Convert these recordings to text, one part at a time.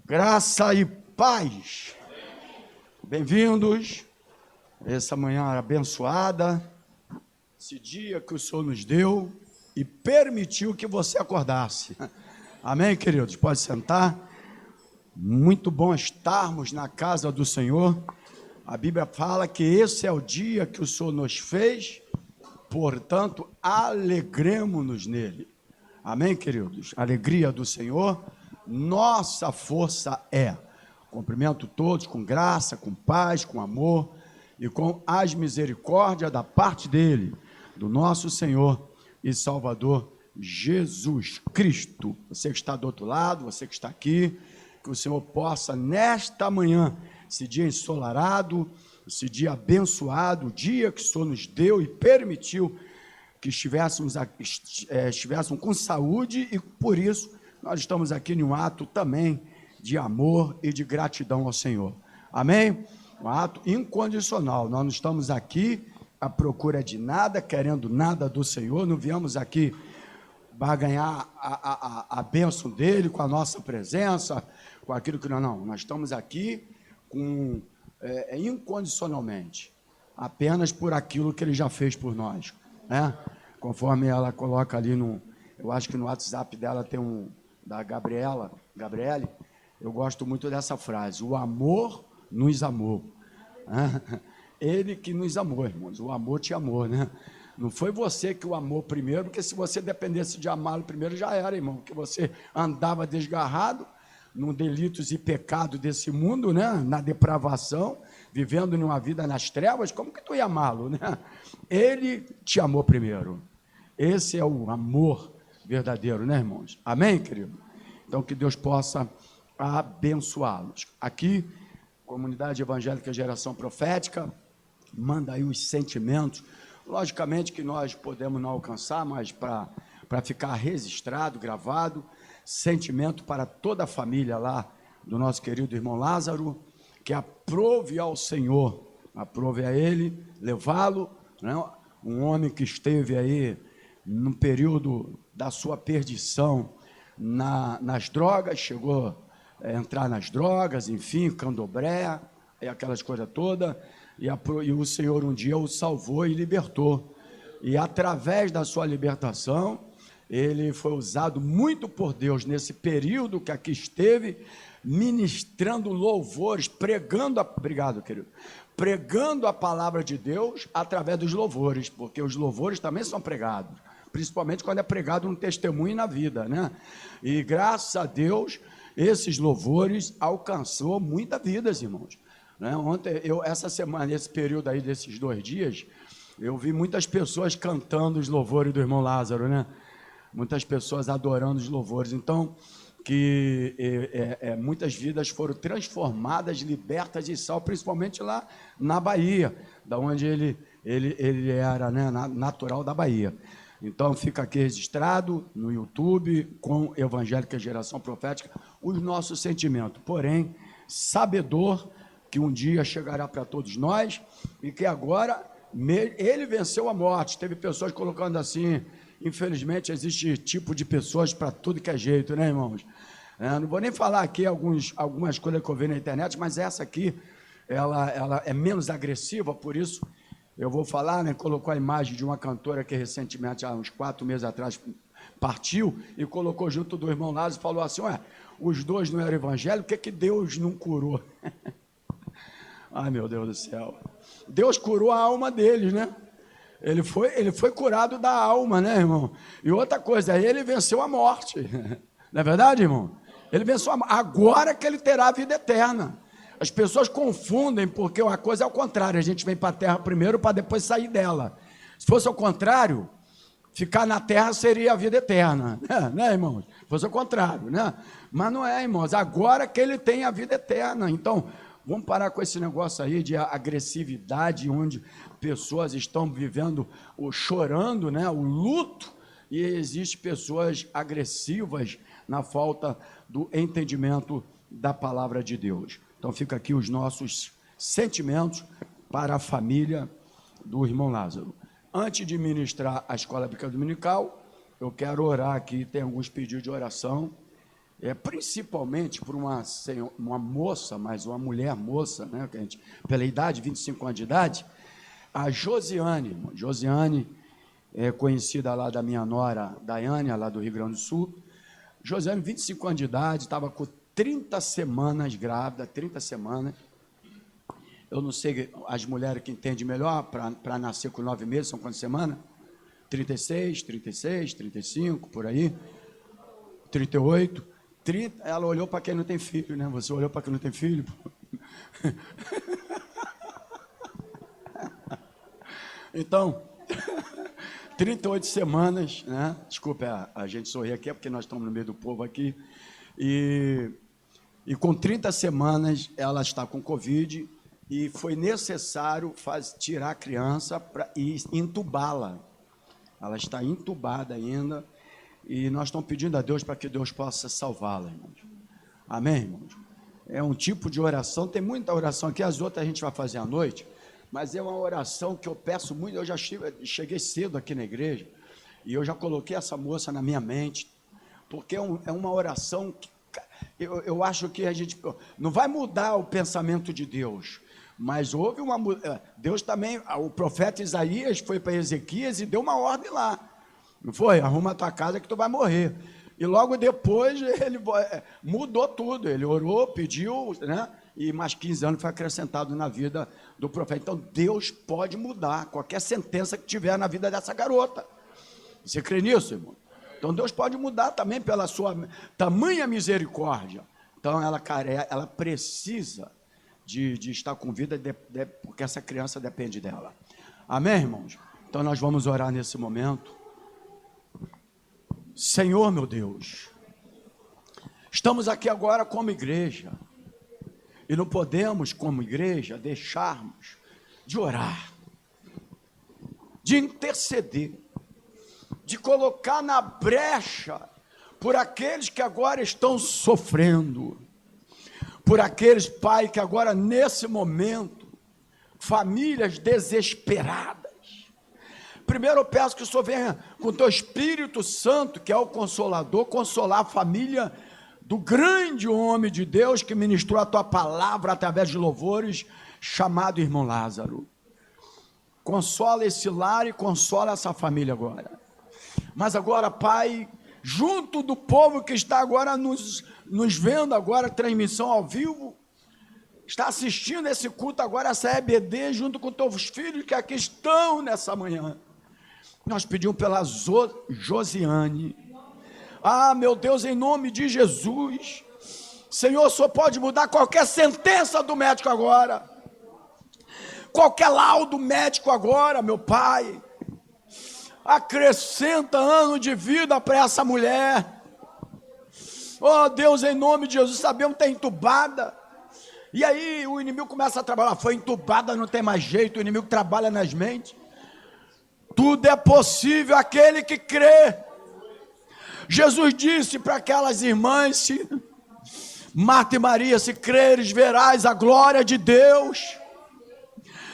Graça e paz. Bem-vindos a essa manhã abençoada, esse dia que o Senhor nos deu e permitiu que você acordasse. Amém, queridos? Pode sentar. Muito bom estarmos na casa do Senhor. A Bíblia fala que esse é o dia que o Senhor nos fez, portanto, alegremos-nos nele. Amém, queridos? A alegria do Senhor, nossa força é. Cumprimento todos com graça, com paz, com amor e com as misericórdias da parte dele, do nosso Senhor e Salvador Jesus Cristo. Você que está do outro lado, você que está aqui, que o Senhor possa, nesta manhã, esse dia ensolarado, esse dia abençoado, o dia que o Senhor nos deu e permitiu que estivéssemos com saúde, e por isso nós estamos aqui em um ato também de amor e de gratidão ao Senhor. Amém? Um ato incondicional. Nós não estamos aqui à procura de nada, querendo nada do Senhor, não viemos aqui para ganhar a bênção dele com a nossa presença, com aquilo que nós estamos aqui incondicionalmente, apenas por aquilo que ele já fez por nós, né? Conforme ela coloca ali eu acho que no WhatsApp dela tem da Gabriele, eu gosto muito dessa frase: o amor nos amou. Ele que nos amou, irmãos, o amor te amou, né? Não foi você que o amou primeiro, porque se você dependesse de amá-lo primeiro, já era, irmão, porque você andava desgarrado nos delitos e pecados desse mundo, né? Na depravação, vivendo numa vida nas trevas, como que tu ia amá-lo, né? Ele te amou primeiro. Esse é o amor verdadeiro, né, irmãos? Amém, querido? Então, que Deus possa abençoá-los. Aqui, Comunidade Evangélica Geração Profética, manda aí os sentimentos. Logicamente que nós podemos não alcançar, mas para ficar registrado, gravado, sentimento para toda a família lá do nosso querido irmão Lázaro, que aprove ao Senhor, aprove a ele, levá-lo, né? Um homem que esteve aí no período da sua perdição nas drogas, chegou a entrar nas drogas, enfim, candomblé, e aquelas coisas todas, e o Senhor um dia o salvou e libertou, e através da sua libertação, ele foi usado muito por Deus nesse período que aqui esteve, ministrando louvores, obrigado, querido, pregando a palavra de Deus através dos louvores, porque os louvores também são pregados, principalmente quando é pregado um testemunho na vida, né? E graças a Deus, esses louvores alcançou muitas vidas, irmãos, né? Ontem, essa semana, nesse período aí desses 2 dias, eu vi muitas pessoas cantando os louvores do irmão Lázaro, né? Muitas pessoas adorando os louvores. Então, que muitas vidas foram transformadas, libertas de sal, principalmente lá na Bahia, da onde ele era, né, natural da Bahia. Então, fica aqui registrado no YouTube, com Evangélica Geração Profética, os nossos sentimentos. Porém, sabedor que um dia chegará para todos nós e que agora ele venceu a morte. Teve pessoas colocando assim, infelizmente, existe tipo de pessoas para tudo que é jeito, né, irmãos? Não vou nem falar aqui algumas coisas que eu vi na internet, mas essa aqui, ela é menos agressiva, por isso eu vou falar, né? Colocou a imagem de uma cantora que recentemente, há uns 4 meses atrás, partiu e colocou junto do irmão Lázaro e falou assim: ué, os dois não eram evangélicos, por que Deus não curou? Ai, meu Deus do céu. Deus curou a alma deles, né? Ele foi curado da alma, né, irmão? E outra coisa, ele venceu a morte. Não é verdade, irmão? Ele venceu a morte. Agora que ele terá a vida eterna. As pessoas confundem, porque uma coisa é ao contrário, a gente vem para a terra primeiro para depois sair dela. Se fosse ao contrário, ficar na terra seria a vida eterna, né, irmãos? Se fosse ao contrário, né? Mas não é, irmãos, agora que ele tem a vida eterna. Então, vamos parar com esse negócio aí de agressividade, onde pessoas estão vivendo, chorando, né, o luto, e existem pessoas agressivas na falta do entendimento da palavra de Deus. Então, fica aqui os nossos sentimentos para a família do irmão Lázaro. Antes de ministrar a escola bíblica dominical, eu quero orar aqui, tem alguns pedidos de oração, principalmente por uma moça, mas uma mulher moça, né, pela idade, 25 anos de idade, a Josiane. Josiane é conhecida lá da minha nora, Daiane, lá do Rio Grande do Sul. Josiane, 25 anos de idade, estava com 30 semanas grávida, 30 semanas. Eu não sei, as mulheres que entendem melhor, para nascer com 9 meses, são quantas semanas? 36, 35, por aí. 38, 30. Ela olhou para quem não tem filho, né? Você olhou para quem não tem filho? Então, 38 semanas, né? Desculpa, a gente sorrir aqui, é porque nós estamos no meio do povo aqui. E com 30 semanas, ela está com Covid e foi necessário tirar a criança e entubá-la. Ela está entubada ainda e nós estamos pedindo a Deus para que Deus possa salvá-la, irmãos. Amém, irmãos? É um tipo de oração, tem muita oração aqui, as outras a gente vai fazer à noite, mas é uma oração que eu peço muito. Eu já cheguei cedo aqui na igreja e eu já coloquei essa moça na minha mente, porque é uma oração que eu acho que a gente não vai mudar o pensamento de Deus, mas houve Deus também, o profeta Isaías foi para Ezequias e deu uma ordem lá, não foi? Arruma a tua casa que tu vai morrer. E logo depois ele mudou tudo, ele orou, pediu, né? E mais 15 anos foi acrescentado na vida do profeta. Então Deus pode mudar qualquer sentença que tiver na vida dessa garota. Você crê nisso, irmão? Então Deus pode mudar também pela sua tamanha misericórdia. Então ela precisa de estar com vida, porque essa criança depende dela. Amém, irmãos? Então nós vamos orar nesse momento. Senhor, meu Deus, estamos aqui agora como igreja, e não podemos, como igreja, deixarmos de orar, de interceder, de colocar na brecha por aqueles que agora estão sofrendo, por aqueles, Pai, que agora nesse momento, famílias desesperadas. Primeiro eu peço que o Senhor venha com o teu Espírito Santo, que é o Consolador, consolar a família do grande homem de Deus que ministrou a tua palavra através de louvores, chamado irmão Lázaro. Consola esse lar e consola essa família agora. Mas agora, Pai, junto do povo que está agora nos vendo agora, transmissão ao vivo, está assistindo esse culto agora, essa EBD, junto com teus filhos que aqui estão nessa manhã. Nós pedimos pela Josiane. Ah, meu Deus, em nome de Jesus, Senhor, o Senhor pode mudar qualquer sentença do médico agora, qualquer laudo médico agora, meu Pai. Acrescenta anos de vida para essa mulher. Oh Deus, em nome de Jesus, sabemos que está entubada. E aí o inimigo começa a trabalhar. Foi entubada, não tem mais jeito. O inimigo trabalha nas mentes. Tudo é possível aquele que crê. Jesus disse para aquelas irmãs, Marta e Maria, se creres verás a glória de Deus.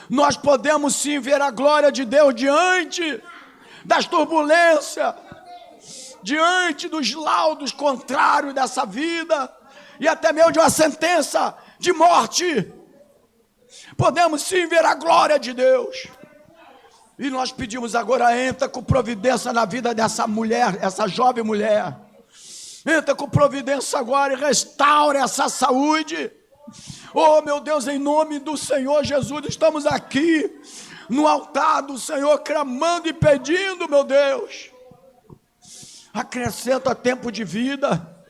Nós podemos sim ver a glória de Deus diante das turbulências, diante dos laudos contrários dessa vida, e até mesmo de uma sentença de morte. Podemos sim ver a glória de Deus. E nós pedimos agora, entra com providência na vida dessa mulher, essa jovem mulher. Entra com providência agora e restaura essa saúde. Oh meu Deus, em nome do Senhor Jesus, estamos aqui no altar do Senhor, clamando e pedindo, meu Deus. Acrescenta tempo de vida.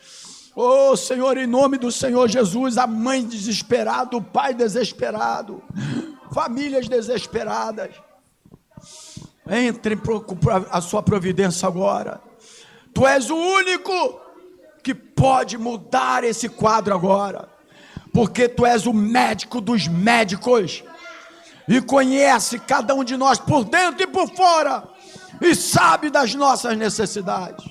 Oh Senhor, em nome do Senhor Jesus, a mãe desesperada, o pai desesperado, famílias desesperadas. Entre com a sua providência agora. Tu és o único que pode mudar esse quadro agora, porque tu és o médico dos médicos e conhece cada um de nós por dentro e por fora e sabe das nossas necessidades.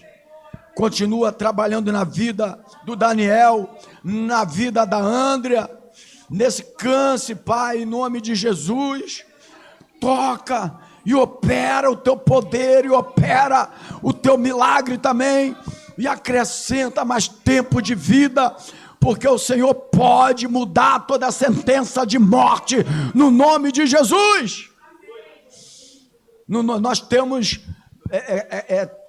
Continua trabalhando na vida do Daniel, na vida da Andrea, nesse câncer, Pai, em nome de Jesus. Toca e opera o teu poder, e opera o teu milagre também e acrescenta mais tempo de vida, porque o Senhor pode mudar toda a sentença de morte, no nome de Jesus. Nós temos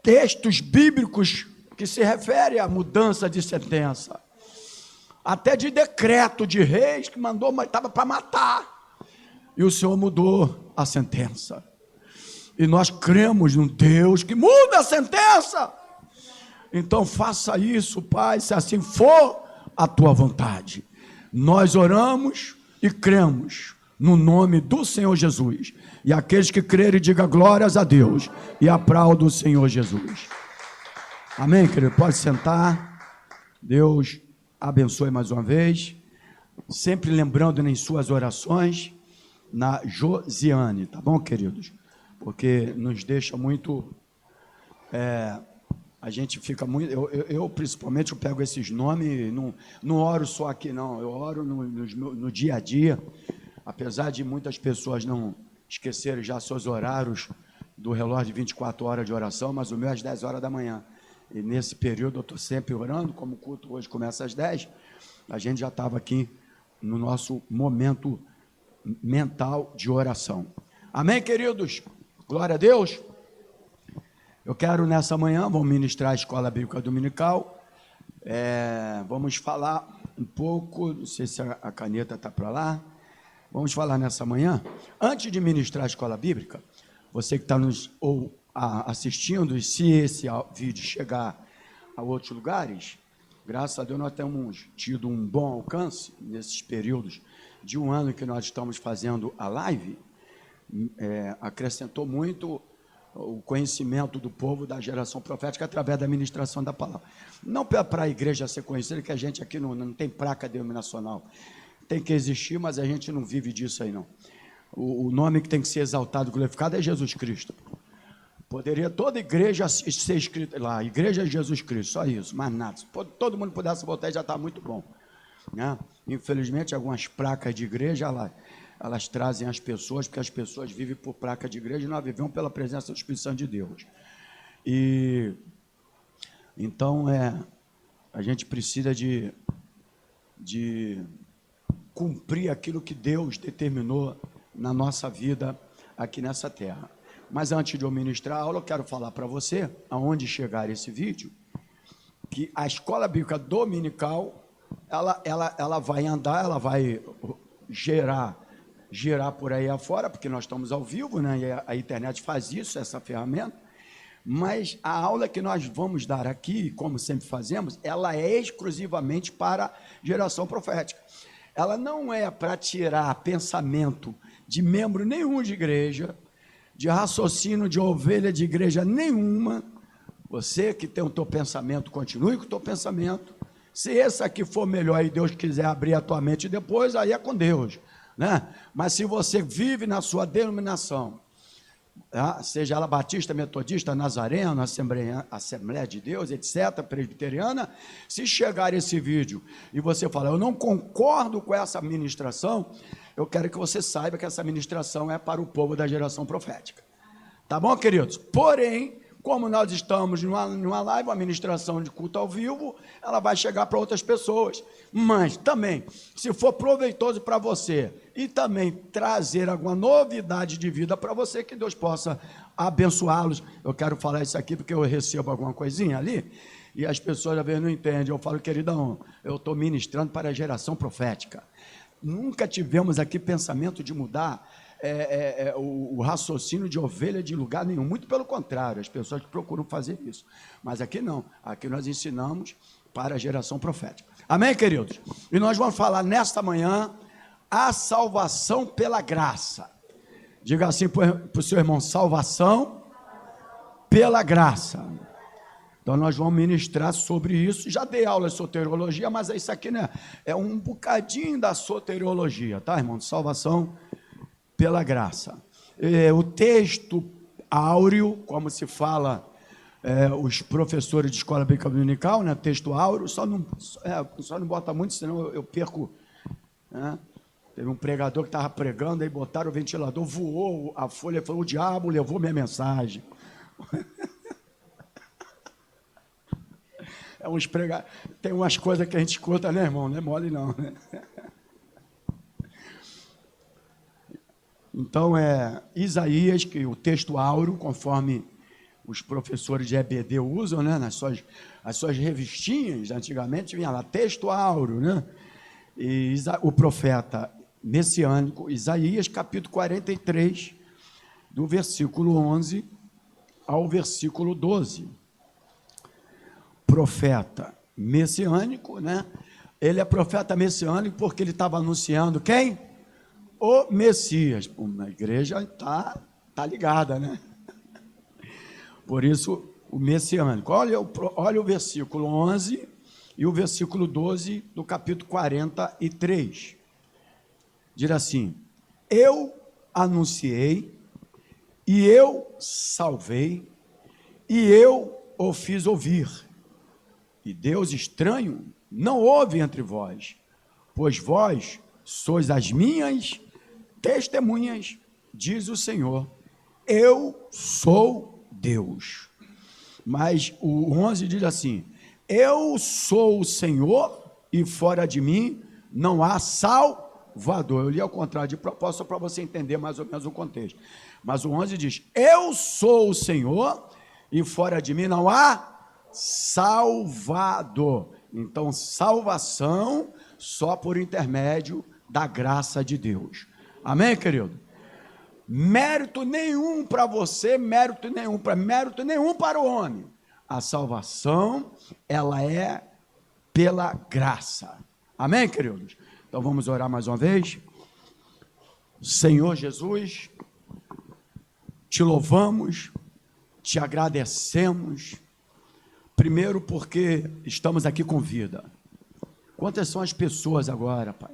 textos bíblicos que se referem à mudança de sentença, até de decreto de reis que mandou, mas estava para matar, e o Senhor mudou a sentença. E nós cremos num Deus que muda a sentença. Então faça isso, Pai, se assim for a tua vontade. Nós oramos e cremos no nome do Senhor Jesus. E aqueles que crerem, digam glórias a Deus e aplaudam o Senhor Jesus. Amém, querido? Pode sentar. Deus abençoe mais uma vez. Sempre lembrando em suas orações na Josiane, tá bom, queridos? Porque nos deixa muito... a gente fica muito... Eu principalmente, eu pego esses nomes, não oro só aqui, não. Eu oro no dia a dia, apesar de muitas pessoas não esquecerem já seus horários do relógio de 24 horas de oração, mas o meu é às 10 horas da manhã. E nesse período eu estou sempre orando, como o culto hoje começa às 10, a gente já estava aqui no nosso momento mental de oração. Amém, queridos? Glória a Deus. Eu quero nessa manhã, vamos ministrar a Escola Bíblica Dominical, vamos falar um pouco, não sei se a caneta está para lá, vamos falar nessa manhã, antes de ministrar a Escola Bíblica, você que está nos assistindo, e se esse vídeo chegar a outros lugares, graças a Deus nós temos tido um bom alcance nesses períodos de um ano que nós estamos fazendo a live, acrescentou muito o conhecimento do povo da geração profética através da ministração da palavra. Não para a igreja ser conhecida, que a gente aqui não tem placa denominacional, tem que existir, mas a gente não vive disso aí não. O nome que tem que ser exaltado, glorificado é Jesus Cristo. Poderia toda igreja ser escrita lá, Igreja de Jesus Cristo, só isso, mais nada. Se todo mundo pudesse votar, já está muito bom, né? Infelizmente, algumas placas de igreja, elas trazem as pessoas, porque as pessoas vivem por placa de igreja e nós vivemos pela presença do Espírito Santo de Deus. E então a gente precisa de cumprir aquilo que Deus determinou na nossa vida aqui nessa terra. Mas antes de eu ministrar a aula, eu quero falar para você, aonde chegar esse vídeo, que a Escola Bíblica Dominical, ela vai andar, ela vai girar por aí afora, porque nós estamos ao vivo, né? E a internet faz isso, essa ferramenta, mas a aula que nós vamos dar aqui, como sempre fazemos, ela é exclusivamente para geração profética. Ela não é para tirar pensamento de membro nenhum de igreja, de raciocínio de ovelha de igreja nenhuma. Você que tem o teu pensamento, continue com o teu pensamento. Se esse aqui for melhor e Deus quiser abrir a tua mente depois, aí é com Deus, né? Mas se você vive na sua denominação, seja ela batista, metodista, nazareno, Assembleia de Deus, etc., presbiteriana, se chegar esse vídeo e você falar, eu não concordo com essa ministração, eu quero que você saiba que essa ministração é para o povo da geração profética. Tá bom, queridos? Porém, como nós estamos numa live, uma ministração de culto ao vivo, ela vai chegar para outras pessoas. Mas também, se for proveitoso para você e também trazer alguma novidade de vida para você, que Deus possa abençoá-los. Eu quero falar isso aqui porque eu recebo alguma coisinha ali e as pessoas às vezes não entendem. Eu falo, queridão, eu estou ministrando para a geração profética. Nunca tivemos aqui pensamento de mudar o raciocínio de ovelha de lugar nenhum, muito pelo contrário, as pessoas que procuram fazer isso, mas aqui não, aqui nós ensinamos para a geração profética. Amém, queridos? E nós vamos falar nesta manhã a salvação pela graça. Diga assim para o seu irmão, salvação pela graça. Então nós vamos ministrar sobre isso. Já dei aula de soteriologia, mas isso aqui, né, é um bocadinho da soteriologia, tá, irmão? Salvação pela graça. O texto áureo, como se fala os professores de escola bíblica dominical, né, texto áureo, só não bota muito, senão eu perco, né? Teve um pregador que estava pregando, aí botaram o ventilador, voou a folha, falou, o diabo levou minha mensagem. Tem umas coisas que a gente escuta, né, irmão? Não é mole, não, né? Então, Isaías, que o texto áureo, conforme os professores de EBD usam, né, as suas revistinhas, antigamente vinha lá, texto áureo, né? E o profeta messiânico, Isaías, capítulo 43, do versículo 11 ao versículo 12. Profeta messiânico, né? Ele é profeta messiânico porque ele estava anunciando quem? O Messias. A igreja está ligada, né? Por isso, o messiânico. Olha o versículo 11 e o versículo 12 do capítulo 43. Diz assim: eu anunciei, e eu salvei, e eu o fiz ouvir. E Deus estranho não houve entre vós, pois vós sois as minhas testemunhas, diz o Senhor. Eu sou Deus. Mas o 11 diz assim: eu sou o Senhor, e fora de mim não há Salvador. Eu li ao contrário de propósito, só para você entender mais ou menos o contexto. Mas o 11 diz: eu sou o Senhor, e fora de mim não há Salvador. Então, salvação só por intermédio da graça de Deus. Amém, querido? Mérito nenhum para você, mérito nenhum para o homem. A salvação, ela é pela graça. Amém, queridos? Então vamos orar mais uma vez. Senhor Jesus, te louvamos, te agradecemos, primeiro porque estamos aqui com vida. Quantas são as pessoas agora, Pai?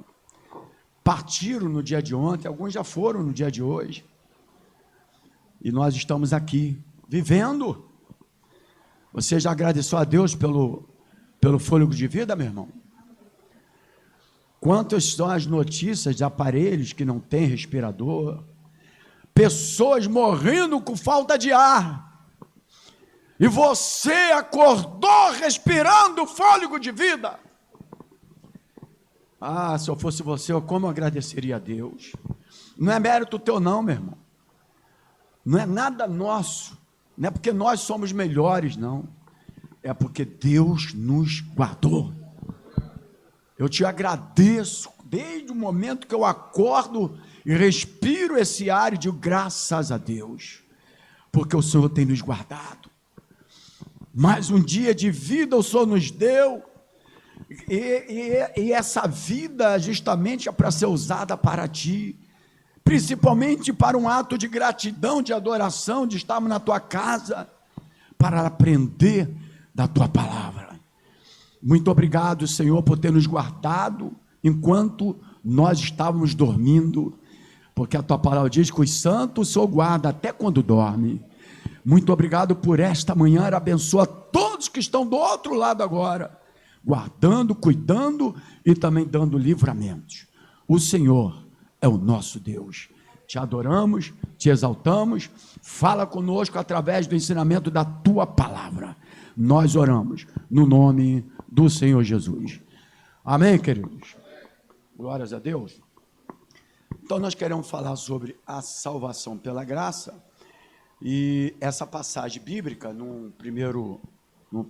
Partiram no dia de ontem, alguns já foram no dia de hoje, e nós estamos aqui, vivendo. Você já agradeceu a Deus pelo fôlego de vida, meu irmão? Quantas são as notícias de aparelhos que não têm respirador, pessoas morrendo com falta de ar, e você acordou respirando fôlego de vida. Ah, se eu fosse você, como eu agradeceria a Deus. Não é mérito teu não, meu irmão. Não é nada nosso. Não é porque nós somos melhores, não. É porque Deus nos guardou. Eu te agradeço desde o momento que eu acordo e respiro esse ar e digo graças a Deus, porque o Senhor tem nos guardado. Mais um dia de vida o Senhor nos deu. E essa vida justamente é para ser usada para ti, principalmente para um ato de gratidão, de adoração, de estarmos na tua casa, para aprender da tua palavra. Muito obrigado, Senhor, por ter nos guardado enquanto nós estávamos dormindo, porque a tua palavra diz que os santos o Senhor guarda até quando dorme. Muito obrigado por esta manhã, abençoa todos que estão do outro lado agora, guardando, cuidando e também dando livramentos. O Senhor é o nosso Deus. Te adoramos, te exaltamos, fala conosco através do ensinamento da tua palavra. Nós oramos no nome do Senhor Jesus. Amém, queridos? Glórias a Deus. Então nós queremos falar sobre a salvação pela graça, e essa passagem bíblica, no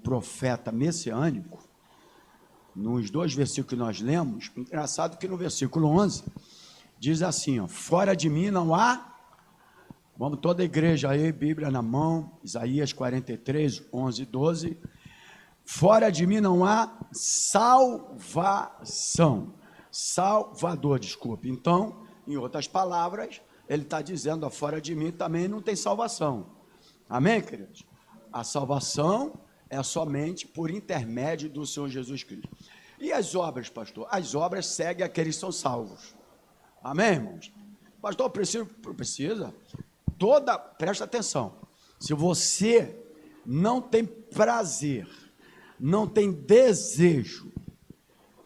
profeta messiânico, nos 2 versículos que nós lemos, engraçado que no versículo 11, diz assim, ó, fora de mim não há, vamos toda a igreja aí, Bíblia na mão, Isaías 43, 11 e 12, fora de mim não há salvação, Salvador, desculpe. Então, em outras palavras, ele está dizendo, ó, fora de mim também não tem salvação. Amém, queridos? A salvação é somente por intermédio do Senhor Jesus Cristo. E as obras, pastor? As obras seguem aqueles que são salvos. Amém, irmãos? Pastor, precisa. Presta atenção. Se você não tem prazer, não tem desejo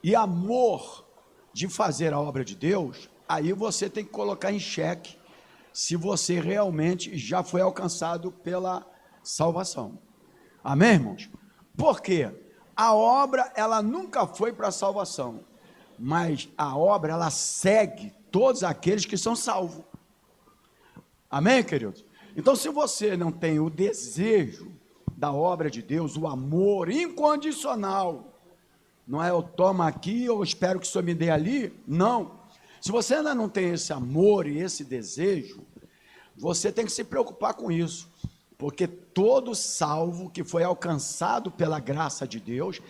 e amor de fazer a obra de Deus, aí você tem que colocar em xeque se você realmente já foi alcançado pela salvação. Amém, irmãos? Por quê? a obra, ela nunca foi para a salvação, mas a obra, ela segue todos aqueles que são salvos. Amém, queridos? Então, se você não tem o desejo da obra de Deus, o amor incondicional, não é eu tomo aqui, eu espero que o Senhor me dê ali, não. Se você ainda não tem esse amor e esse desejo, você tem que se preocupar com isso, porque todo salvo que foi alcançado pela graça de Deus,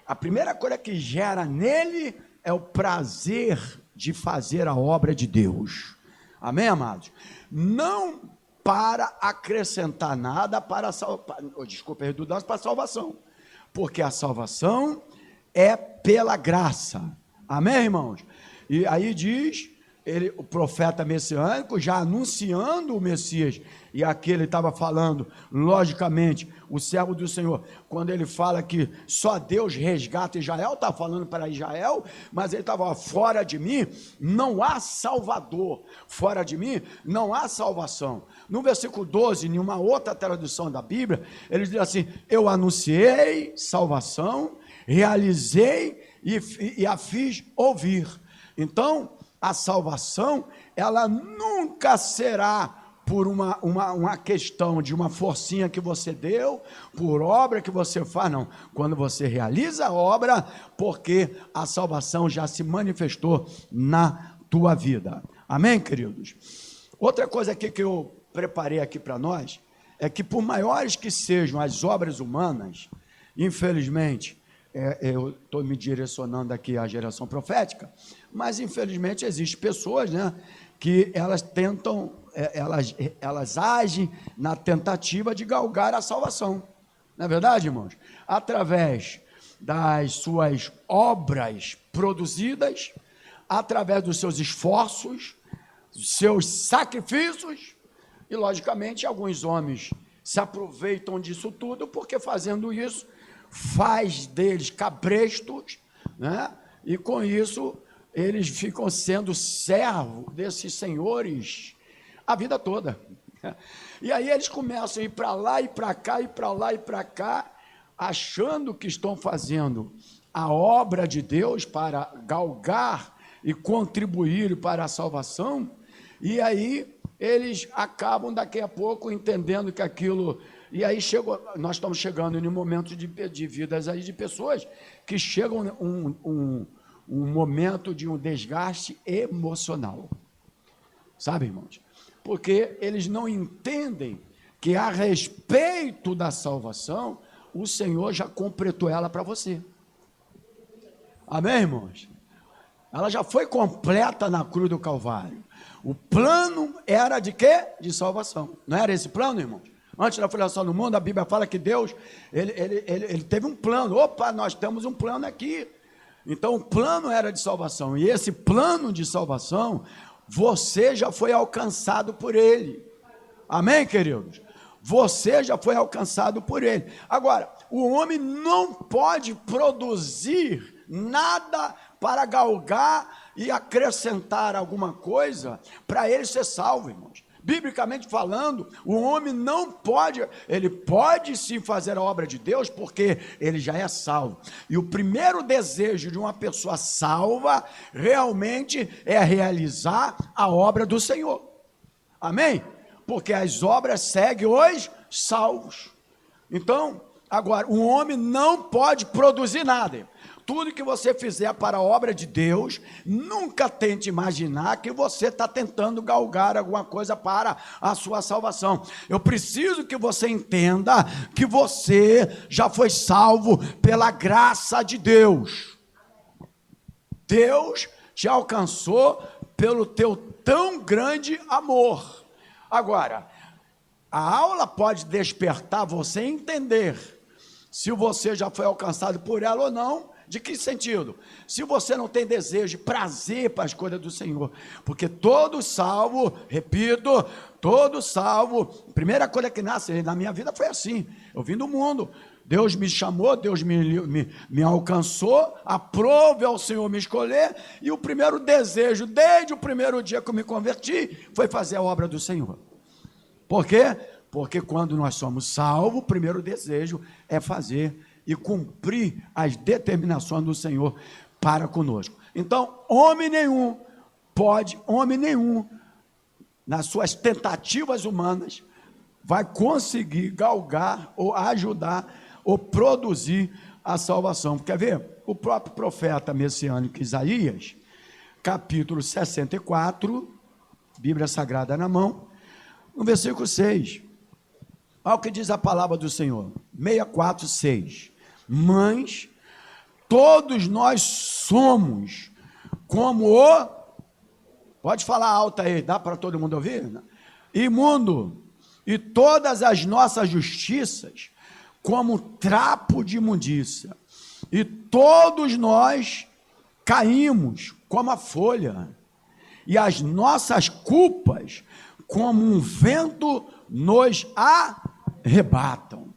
a primeira coisa que gera nele é o prazer de fazer a obra de Deus. Amém, amados? Não para acrescentar nada para a salvação, porque a salvação é pela graça. Amém, irmãos? E aí diz, o profeta messiânico, já anunciando o Messias, e aqui ele estava falando, logicamente, o servo do Senhor, quando ele fala que só Deus resgata Israel, está falando para Israel, mas ele estava fora de mim, não há Salvador, fora de mim, não há salvação. No versículo 12, em uma outra tradução da Bíblia, ele diz assim, eu anunciei salvação, realizei e a fiz ouvir. Então, a salvação, ela nunca será por uma questão de uma forcinha que você deu, por obra que você faz, não. Quando você realiza a obra, porque a salvação já se manifestou na tua vida. Amém, queridos? Outra coisa aqui que eu preparei aqui para nós, é que por maiores que sejam as obras humanas, infelizmente, eu estou me direcionando aqui à geração profética, mas infelizmente existem pessoas, né, que elas tentam, elas agem na tentativa de galgar a salvação, não é verdade, irmãos? Através das suas obras produzidas, através dos seus esforços, seus sacrifícios, e logicamente alguns homens se aproveitam disso tudo, porque fazendo isso, faz deles cabrestos, né? E com isso eles ficam sendo servos desses senhores a vida toda. E aí eles começam a ir para lá e para cá, e para lá e para cá, achando que estão fazendo a obra de Deus para galgar e contribuir para a salvação, e aí eles acabam daqui a pouco entendendo que aquilo... E aí nós estamos chegando em um momento de vidas aí de pessoas que chegam um momento de um desgaste emocional. Sabe, irmãos? Porque eles não entendem que a respeito da salvação, o Senhor já completou ela para você. Amém, irmãos? Ela já foi completa na cruz do Calvário. O plano era de quê? De salvação. Não era esse plano, irmãos? Antes da fundação do mundo, a Bíblia fala que Deus, ele teve um plano. Opa, nós temos um plano aqui. Então, o plano era de salvação. E esse plano de salvação, você já foi alcançado por ele. Amém, queridos? Você já foi alcançado por ele. Agora, o homem não pode produzir nada para galgar e acrescentar alguma coisa para ele ser salvo, irmãos. Biblicamente falando, o homem não pode, ele pode sim fazer a obra de Deus, porque ele já é salvo. E o primeiro desejo de uma pessoa salva, realmente, é realizar a obra do Senhor. Amém? Porque as obras seguem os salvos. Então, agora, o homem não pode produzir nada. Tudo que você fizer para a obra de Deus, nunca tente imaginar que você está tentando galgar alguma coisa para a sua salvação. Eu preciso que você entenda que você já foi salvo pela graça de Deus. Deus te alcançou pelo teu tão grande amor. Agora, a aula pode despertar você a entender se você já foi alcançado por ela ou não. De que sentido? Se você não tem desejo, prazer para as coisas do Senhor, porque todo salvo, repito, todo salvo, primeira coisa que nasce na minha vida foi assim, eu vim do mundo, Deus me chamou, Deus me alcançou, aprove ao Senhor me escolher, e o primeiro desejo, desde o primeiro dia que eu me converti, foi fazer a obra do Senhor. Por quê? Porque quando nós somos salvos, o primeiro desejo é fazer e cumprir as determinações do Senhor para conosco. Então, homem nenhum, nas suas tentativas humanas, vai conseguir galgar ou ajudar ou produzir a salvação. Quer ver? O próprio profeta messiânico Isaías, capítulo 64, Bíblia Sagrada na mão, no versículo 6. Olha o que diz a palavra do Senhor, 64, 6. Mas todos nós somos como o... Pode falar alto aí, dá para todo mundo ouvir? Imundo, e todas as nossas justiças como trapo de imundícia. E todos nós caímos como a folha, e as nossas culpas como um vento nos arrebatam.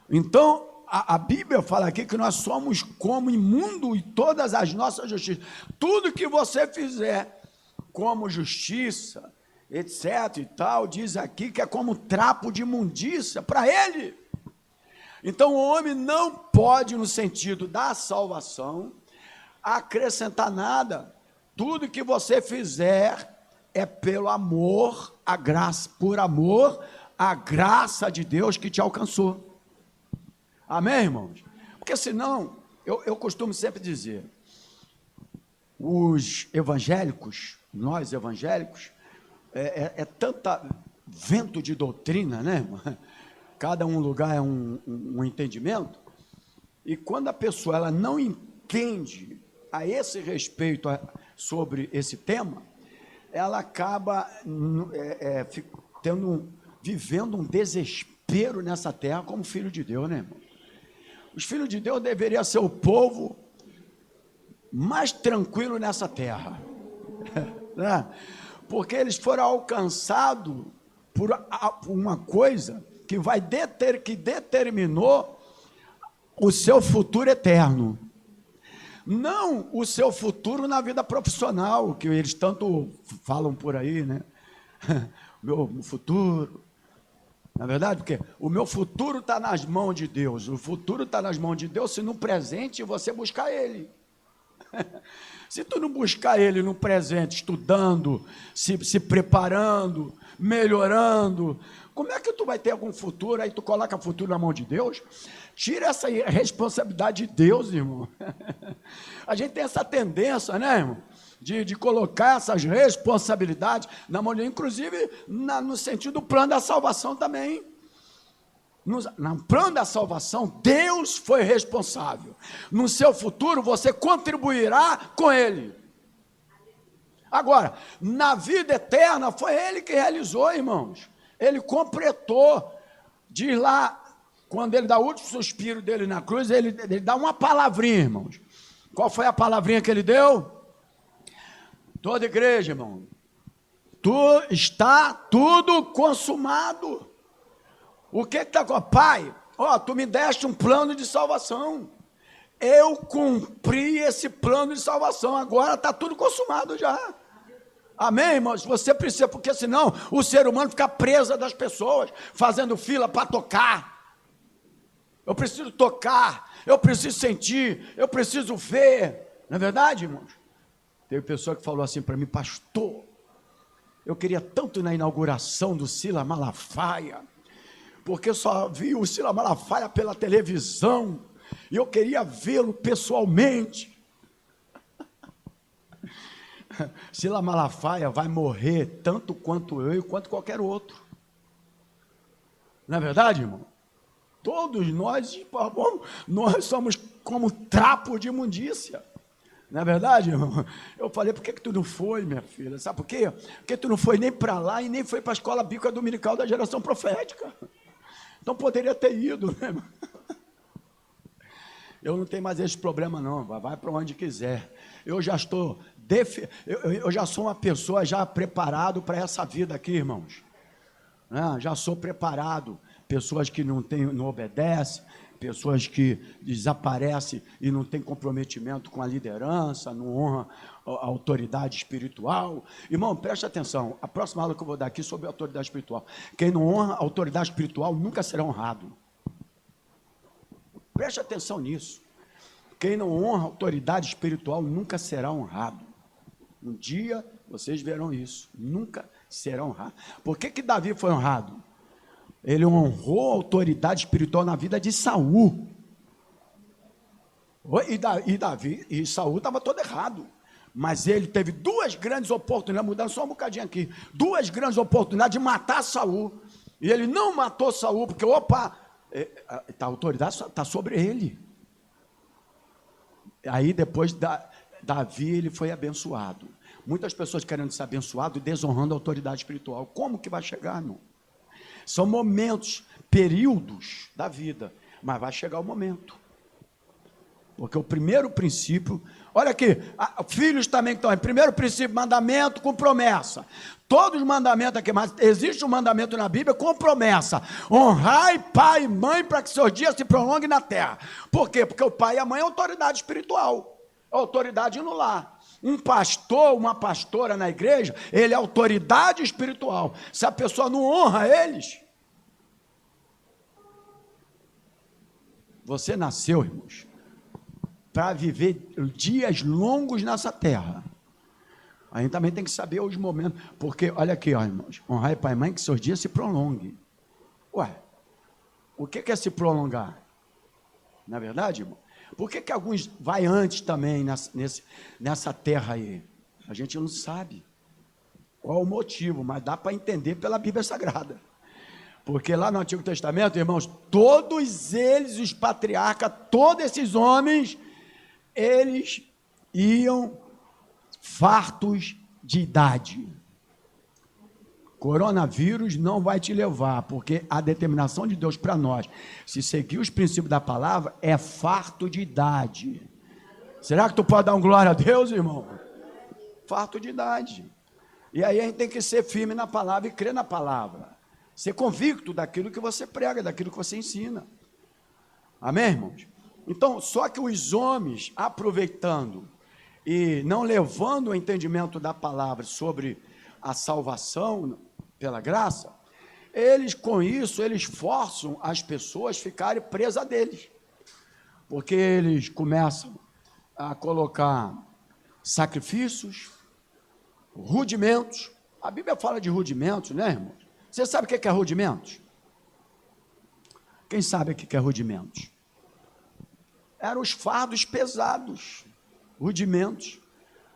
Então, a Bíblia fala aqui que nós somos como imundo e todas as nossas justiças. Tudo que você fizer como justiça, etc. e tal, diz aqui que é como trapo de imundícia para ele. Então, o homem não pode, no sentido da salvação, acrescentar nada. Tudo que você fizer é pelo amor, a graça, por amor, a graça de Deus que te alcançou. Amém, irmãos? Porque senão, eu costumo sempre dizer, os evangélicos, nós evangélicos, é tanta vento de doutrina, né, irmão? Cada um lugar é um entendimento, e quando a pessoa ela não entende a esse respeito sobre esse tema, ela acaba vivendo um desespero nessa terra como filho de Deus, né, irmão? Os filhos de Deus deveriam ser o povo mais tranquilo nessa terra, né? Porque eles foram alcançados por uma coisa que determinou o seu futuro eterno. Não o seu futuro na vida profissional, que eles tanto falam por aí, né? Meu futuro. Na verdade, porque o meu futuro está nas mãos de Deus. O futuro está nas mãos de Deus se no presente você buscar Ele. Se tu não buscar Ele no presente, estudando, se preparando, melhorando, como é que tu vai ter algum futuro? Aí tu coloca o futuro na mão de Deus? Tira essa responsabilidade de Deus, irmão. A gente tem essa tendência, né, irmão? De colocar essas responsabilidades na mão de Deus, inclusive no sentido do plano da salvação também. No plano da salvação, Deus foi responsável. No seu futuro, você contribuirá com Ele. Agora, na vida eterna, foi Ele que realizou, irmãos. Ele completou. Diz lá, quando Ele dá o último suspiro dele na cruz, ele dá uma palavrinha, irmãos. Qual foi a palavrinha que Ele deu? Toda igreja, irmão. Está tudo consumado. O que está com Pai? Tu me deste um plano de salvação. Eu cumpri esse plano de salvação. Agora está tudo consumado já. Amém, irmãos? Você precisa, porque senão o ser humano fica preso das pessoas, fazendo fila para tocar. Eu preciso tocar, eu preciso sentir, eu preciso ver. Não é verdade, irmãos? Teve pessoa que falou assim para mim: pastor, eu queria tanto ir na inauguração do Silas Malafaia, porque eu só vi o Silas Malafaia pela televisão, e eu queria vê-lo pessoalmente. Silas Malafaia vai morrer tanto quanto eu e quanto qualquer outro. Não é verdade, irmão? Todos nós somos como trapo de imundícia. Não é verdade, irmão? Eu falei: por que tu não foi, minha filha? Sabe por quê? Porque tu não foi nem para lá e nem foi para a escola bíblica dominical da geração profética. Então poderia ter ido, né, irmão? Eu não tenho mais esse problema não, vai para onde quiser. Eu já estou, eu já sou uma pessoa já preparado para essa vida aqui, irmãos. Já sou preparado. Pessoas que não obedecem, pessoas que desaparecem e não têm comprometimento com a liderança, não honram a autoridade espiritual. Irmão, preste atenção, a próxima aula que eu vou dar aqui é sobre a autoridade espiritual. Quem não honra a autoridade espiritual nunca será honrado. Preste atenção nisso. Quem não honra a autoridade espiritual nunca será honrado. Um dia vocês verão isso. Nunca será honrado. Por que Davi foi honrado? Ele honrou a autoridade espiritual na vida de Saul. E Saul estava todo errado. Mas ele teve duas grandes oportunidades, mudando só um bocadinho aqui, duas grandes oportunidades de matar Saul. E ele não matou Saul, porque, a autoridade está sobre ele. Aí depois Davi ele foi abençoado. Muitas pessoas querendo ser abençoado e desonrando a autoridade espiritual. Como que vai chegar, irmão? São momentos, períodos da vida, mas vai chegar o momento. Porque o primeiro princípio, olha aqui, filhos também que estão aí, primeiro princípio, mandamento com promessa. Todos os mandamentos aqui, mas existe um mandamento na Bíblia com promessa. Honrai pai e mãe para que seus dias se prolonguem na terra. Por quê? Porque o pai e a mãe é autoridade espiritual, é autoridade no lar. Um pastor, uma pastora na igreja, ele é autoridade espiritual. Se a pessoa não honra eles, você nasceu, irmãos, para viver dias longos nessa terra. A gente também tem que saber os momentos, porque, olha aqui, irmãos, honrai pai e mãe que seus dias se prolonguem. Ué, o que é se prolongar? Na verdade, irmão, por que alguns vai antes também nessa terra aí? A gente não sabe qual o motivo, mas dá para entender pela Bíblia Sagrada. Porque lá no Antigo Testamento, irmãos, todos eles, os patriarcas, todos esses homens, eles iam fartos de idade. Coronavírus não vai te levar, porque a determinação de Deus para nós, se seguir os princípios da palavra, é farto de idade. Será que tu pode dar um glória a Deus, irmão? Farto de idade. E aí a gente tem que ser firme na palavra e crer na palavra. Ser convicto daquilo que você prega, daquilo que você ensina. Amém, irmãos? Então, só que os homens, aproveitando e não levando o entendimento da palavra sobre a salvação pela graça, eles com isso, eles forçam as pessoas a ficarem presas deles. Porque eles começam a colocar sacrifícios, rudimentos. A Bíblia fala de rudimentos, né, irmãos? Você sabe o que é rudimentos? Quem sabe o que é rudimentos? Eram os fardos pesados, rudimentos.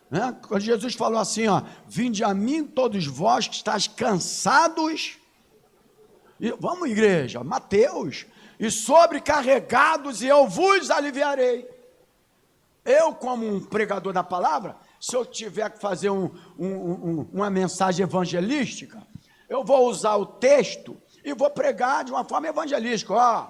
Né? Quando Jesus falou assim, vinde a mim todos vós que estáis cansados, e, vamos igreja, Mateus, e sobrecarregados, e eu vos aliviarei. Eu, como um pregador da palavra, se eu tiver que fazer uma mensagem evangelística, eu vou usar o texto e vou pregar de uma forma evangelística.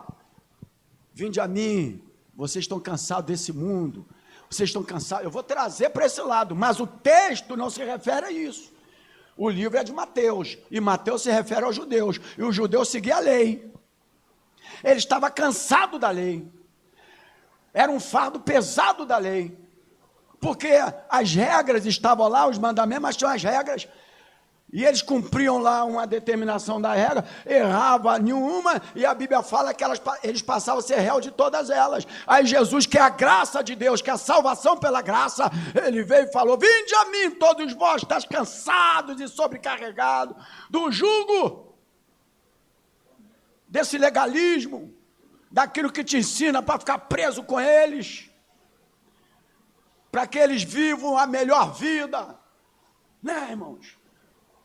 Vinde a mim, vocês estão cansados desse mundo, vocês estão cansados, eu vou trazer para esse lado, mas o texto não se refere a isso. O livro é de Mateus, e Mateus se refere aos judeus, e os judeus seguiam a lei. Ele estava cansado da lei, era um fardo pesado da lei, porque as regras estavam lá, os mandamentos, mas tinham as regras, e eles cumpriam lá uma determinação da regra, errava nenhuma, e a Bíblia fala que eles passavam a ser réu de todas elas. Aí Jesus, que é a graça de Deus, que é a salvação pela graça, ele veio e falou, vinde a mim todos vós, estáis cansados e sobrecarregados do jugo, desse legalismo, daquilo que te ensina para ficar preso com eles, para que eles vivam a melhor vida, né, irmãos?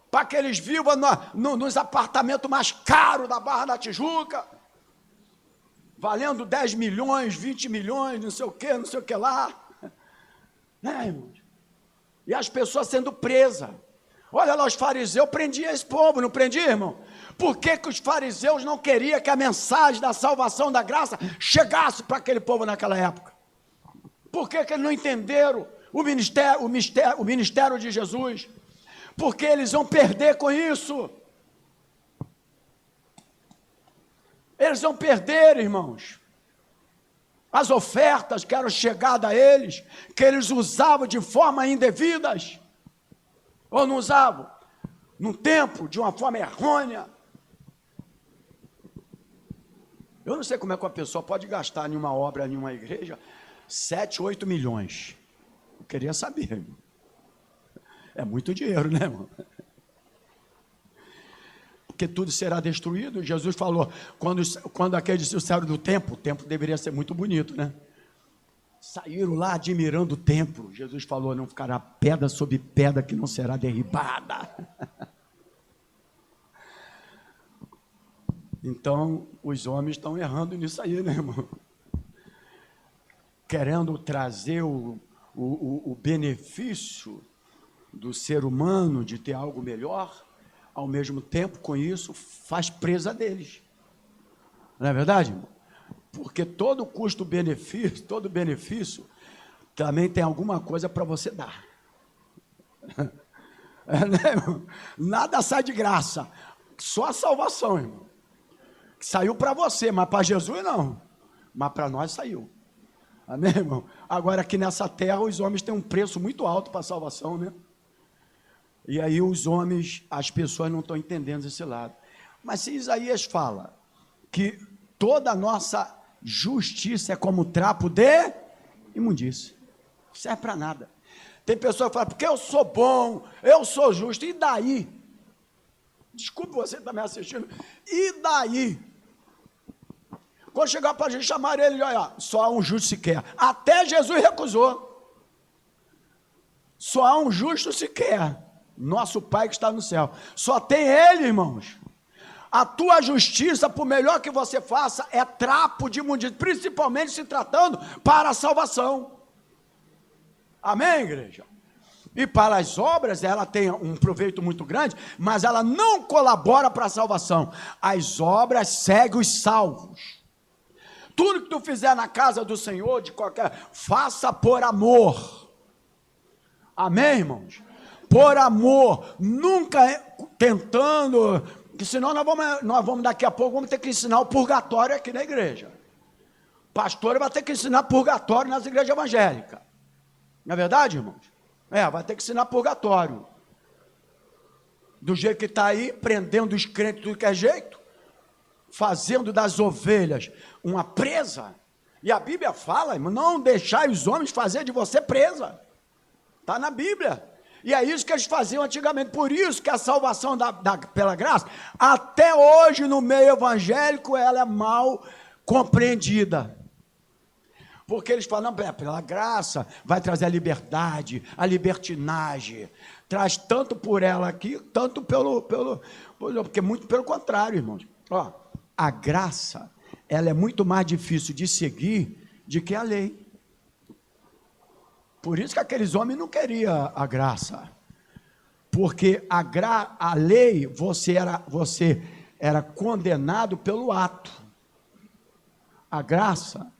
Para que eles vivam nos apartamentos mais caros da Barra da Tijuca, valendo 10 milhões, 20 milhões, não sei o que lá, né, irmãos? E as pessoas sendo presas. Olha lá, os fariseus prendiam esse povo, não prendiam, irmão? Por que os fariseus não queriam que a mensagem da salvação, da graça, chegasse para aquele povo naquela época? Por que eles não entenderam o ministério de Jesus? Porque eles vão perder com isso. Eles vão perder, irmãos, as ofertas que eram chegadas a eles, que eles usavam de forma indevidas, ou não usavam, no templo, de uma forma errônea. Eu não sei como é que uma pessoa pode gastar em uma obra, em uma igreja, 7, 8 milhões. Eu queria saber, irmão. É muito dinheiro, né, irmão? Porque tudo será destruído. Jesus falou, quando aqueles saíram do templo, o templo deveria ser muito bonito, né? Saíram lá admirando o templo. Jesus falou, não ficará pedra sobre pedra que não será derribada. Então, os homens estão errando nisso aí, né, irmão? Querendo trazer o benefício do ser humano de ter algo melhor, ao mesmo tempo, com isso, faz presa deles. Não é verdade, irmão? Porque todo custo-benefício, todo benefício, também tem alguma coisa para você dar. Né, irmão? Nada sai de graça, só a salvação, irmão. Saiu para você, mas para Jesus não. Mas para nós saiu. Amém, irmão? Agora aqui nessa terra os homens têm um preço muito alto para a salvação, né? E aí os homens, as pessoas não estão entendendo esse lado. Mas se Isaías fala que toda a nossa justiça é como trapo de imundícia, não serve para nada. Tem pessoa que fala, porque eu sou bom, eu sou justo, e daí? Desculpe você estar me assistindo, e daí? Quando chegar para a gente chamar ele, olha, só há um justo sequer. Até Jesus recusou. Só há um justo sequer. Nosso Pai que está no céu. Só tem Ele, irmãos. A tua justiça, por melhor que você faça, é trapo de imundícia, principalmente se tratando para a salvação. Amém, igreja? E para as obras, ela tem um proveito muito grande, mas ela não colabora para a salvação. As obras seguem os salvos. Tudo que tu fizer na casa do Senhor, faça por amor. Amém, irmãos? Por amor, nunca tentando, que senão nós vamos daqui a pouco, vamos ter que ensinar o purgatório aqui na igreja. Pastor vai ter que ensinar purgatório nas igrejas evangélicas. Não é verdade, irmãos? Vai ter que ensinar purgatório. Do jeito que está aí, prendendo os crentes de tudo que é jeito, fazendo das ovelhas uma presa. E a Bíblia fala, irmão, não deixai os homens fazer de você presa. Está na Bíblia. E é isso que eles faziam antigamente. Por isso que a salvação pela graça, até hoje no meio evangélico, ela é mal compreendida. Porque eles falam, não, pela graça vai trazer a liberdade, a libertinagem. Traz tanto por ela aqui, tanto porque muito pelo contrário, irmãos. Ó, a graça, ela é muito mais difícil de seguir do que a lei. Por isso que aqueles homens não queriam a graça. Porque a lei, você era condenado pelo ato. A graça,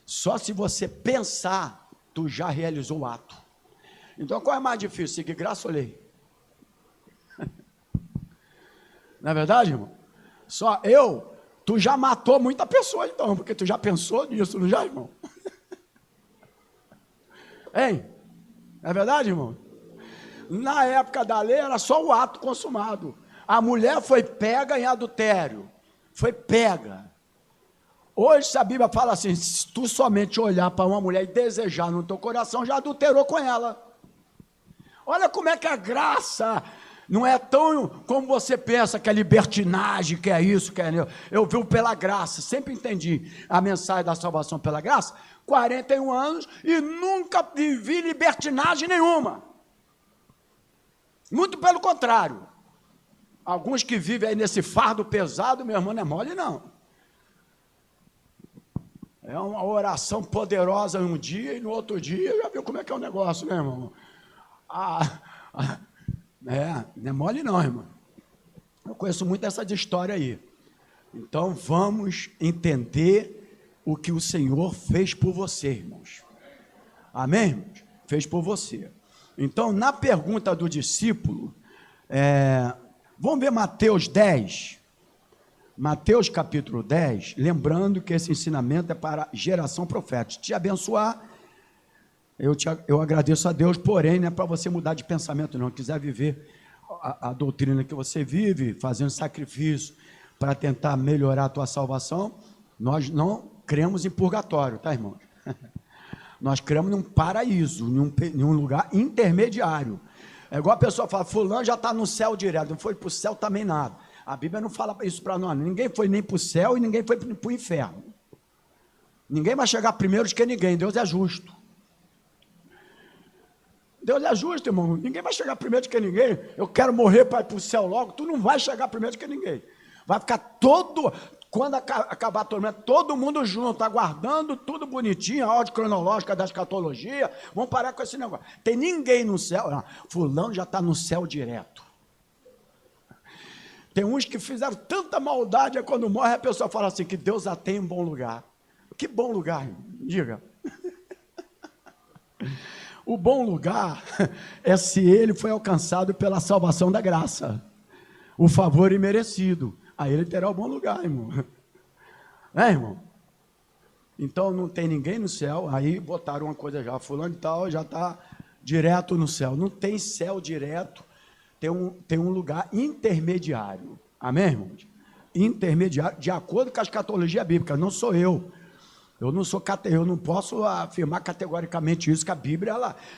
só se você pensar, tu já realizou o ato. Então, qual é mais difícil, seguir graça ou lei? Não é verdade, irmão? Tu já matou muita pessoa, então, porque tu já pensou nisso, não já, irmão? Hein? Não é verdade, irmão? Na época da lei, era só o ato consumado. A mulher foi pega em adultério. Foi pega. Hoje, se a Bíblia fala assim, se tu somente olhar para uma mulher e desejar no teu coração, já adulterou com ela. Olha como é que a graça não é tão como você pensa, que é libertinagem, que é isso, que é... Eu vivo pela graça, sempre entendi a mensagem da salvação pela graça, 41 anos, e nunca vivi libertinagem nenhuma. Muito pelo contrário. Alguns que vivem aí nesse fardo pesado, meu irmão, não é mole não. É uma oração poderosa um dia, e no outro dia, já viu como é que é o negócio, né, irmão? Não é mole não, irmão. Eu conheço muito essa história aí. Então, vamos entender o que o Senhor fez por você, irmãos. Amém, irmãos? Fez por você. Então, na pergunta do discípulo, vamos ver Mateus 10. Mateus capítulo 10, lembrando que esse ensinamento é para geração profética. Te abençoar, eu agradeço a Deus, porém, não é para você mudar de pensamento, não. Quiser viver a doutrina que você vive, fazendo sacrifício para tentar melhorar a tua salvação, Nós não cremos em purgatório, tá, irmãos? Nós cremos num paraíso, em um lugar intermediário. É igual a pessoa fala, fulano já está no céu direto, não foi para o céu também nada. A Bíblia não fala isso para nós. Ninguém foi nem para o céu e ninguém foi para o inferno. Ninguém vai chegar primeiro de que ninguém. Deus é justo. Deus é justo, irmão. Ninguém vai chegar primeiro de que ninguém. Eu quero morrer para ir para o céu logo. Tu não vai chegar primeiro de que ninguém. Vai ficar todo... Quando acabar a tormenta, todo mundo junto, aguardando tudo bonitinho, a ordem cronológica da escatologia. Vamos parar com esse negócio. Tem ninguém no céu. Não, fulano já está no céu direto. Tem uns que fizeram tanta maldade, é quando morre a pessoa fala assim, que Deus a tem em bom lugar. Que bom lugar, irmão? Diga. O bom lugar é se ele foi alcançado pela salvação da graça. O favor imerecido. Aí ele terá o bom lugar, irmão. Irmão? Então não tem ninguém no céu, aí botaram uma coisa já, fulano e tal, já está direto no céu. Não tem céu direto, tem um lugar intermediário. Amém, irmãos? Intermediário, de acordo com a escatologia bíblica, não sou eu. Eu não posso afirmar categoricamente isso, que a Bíblia,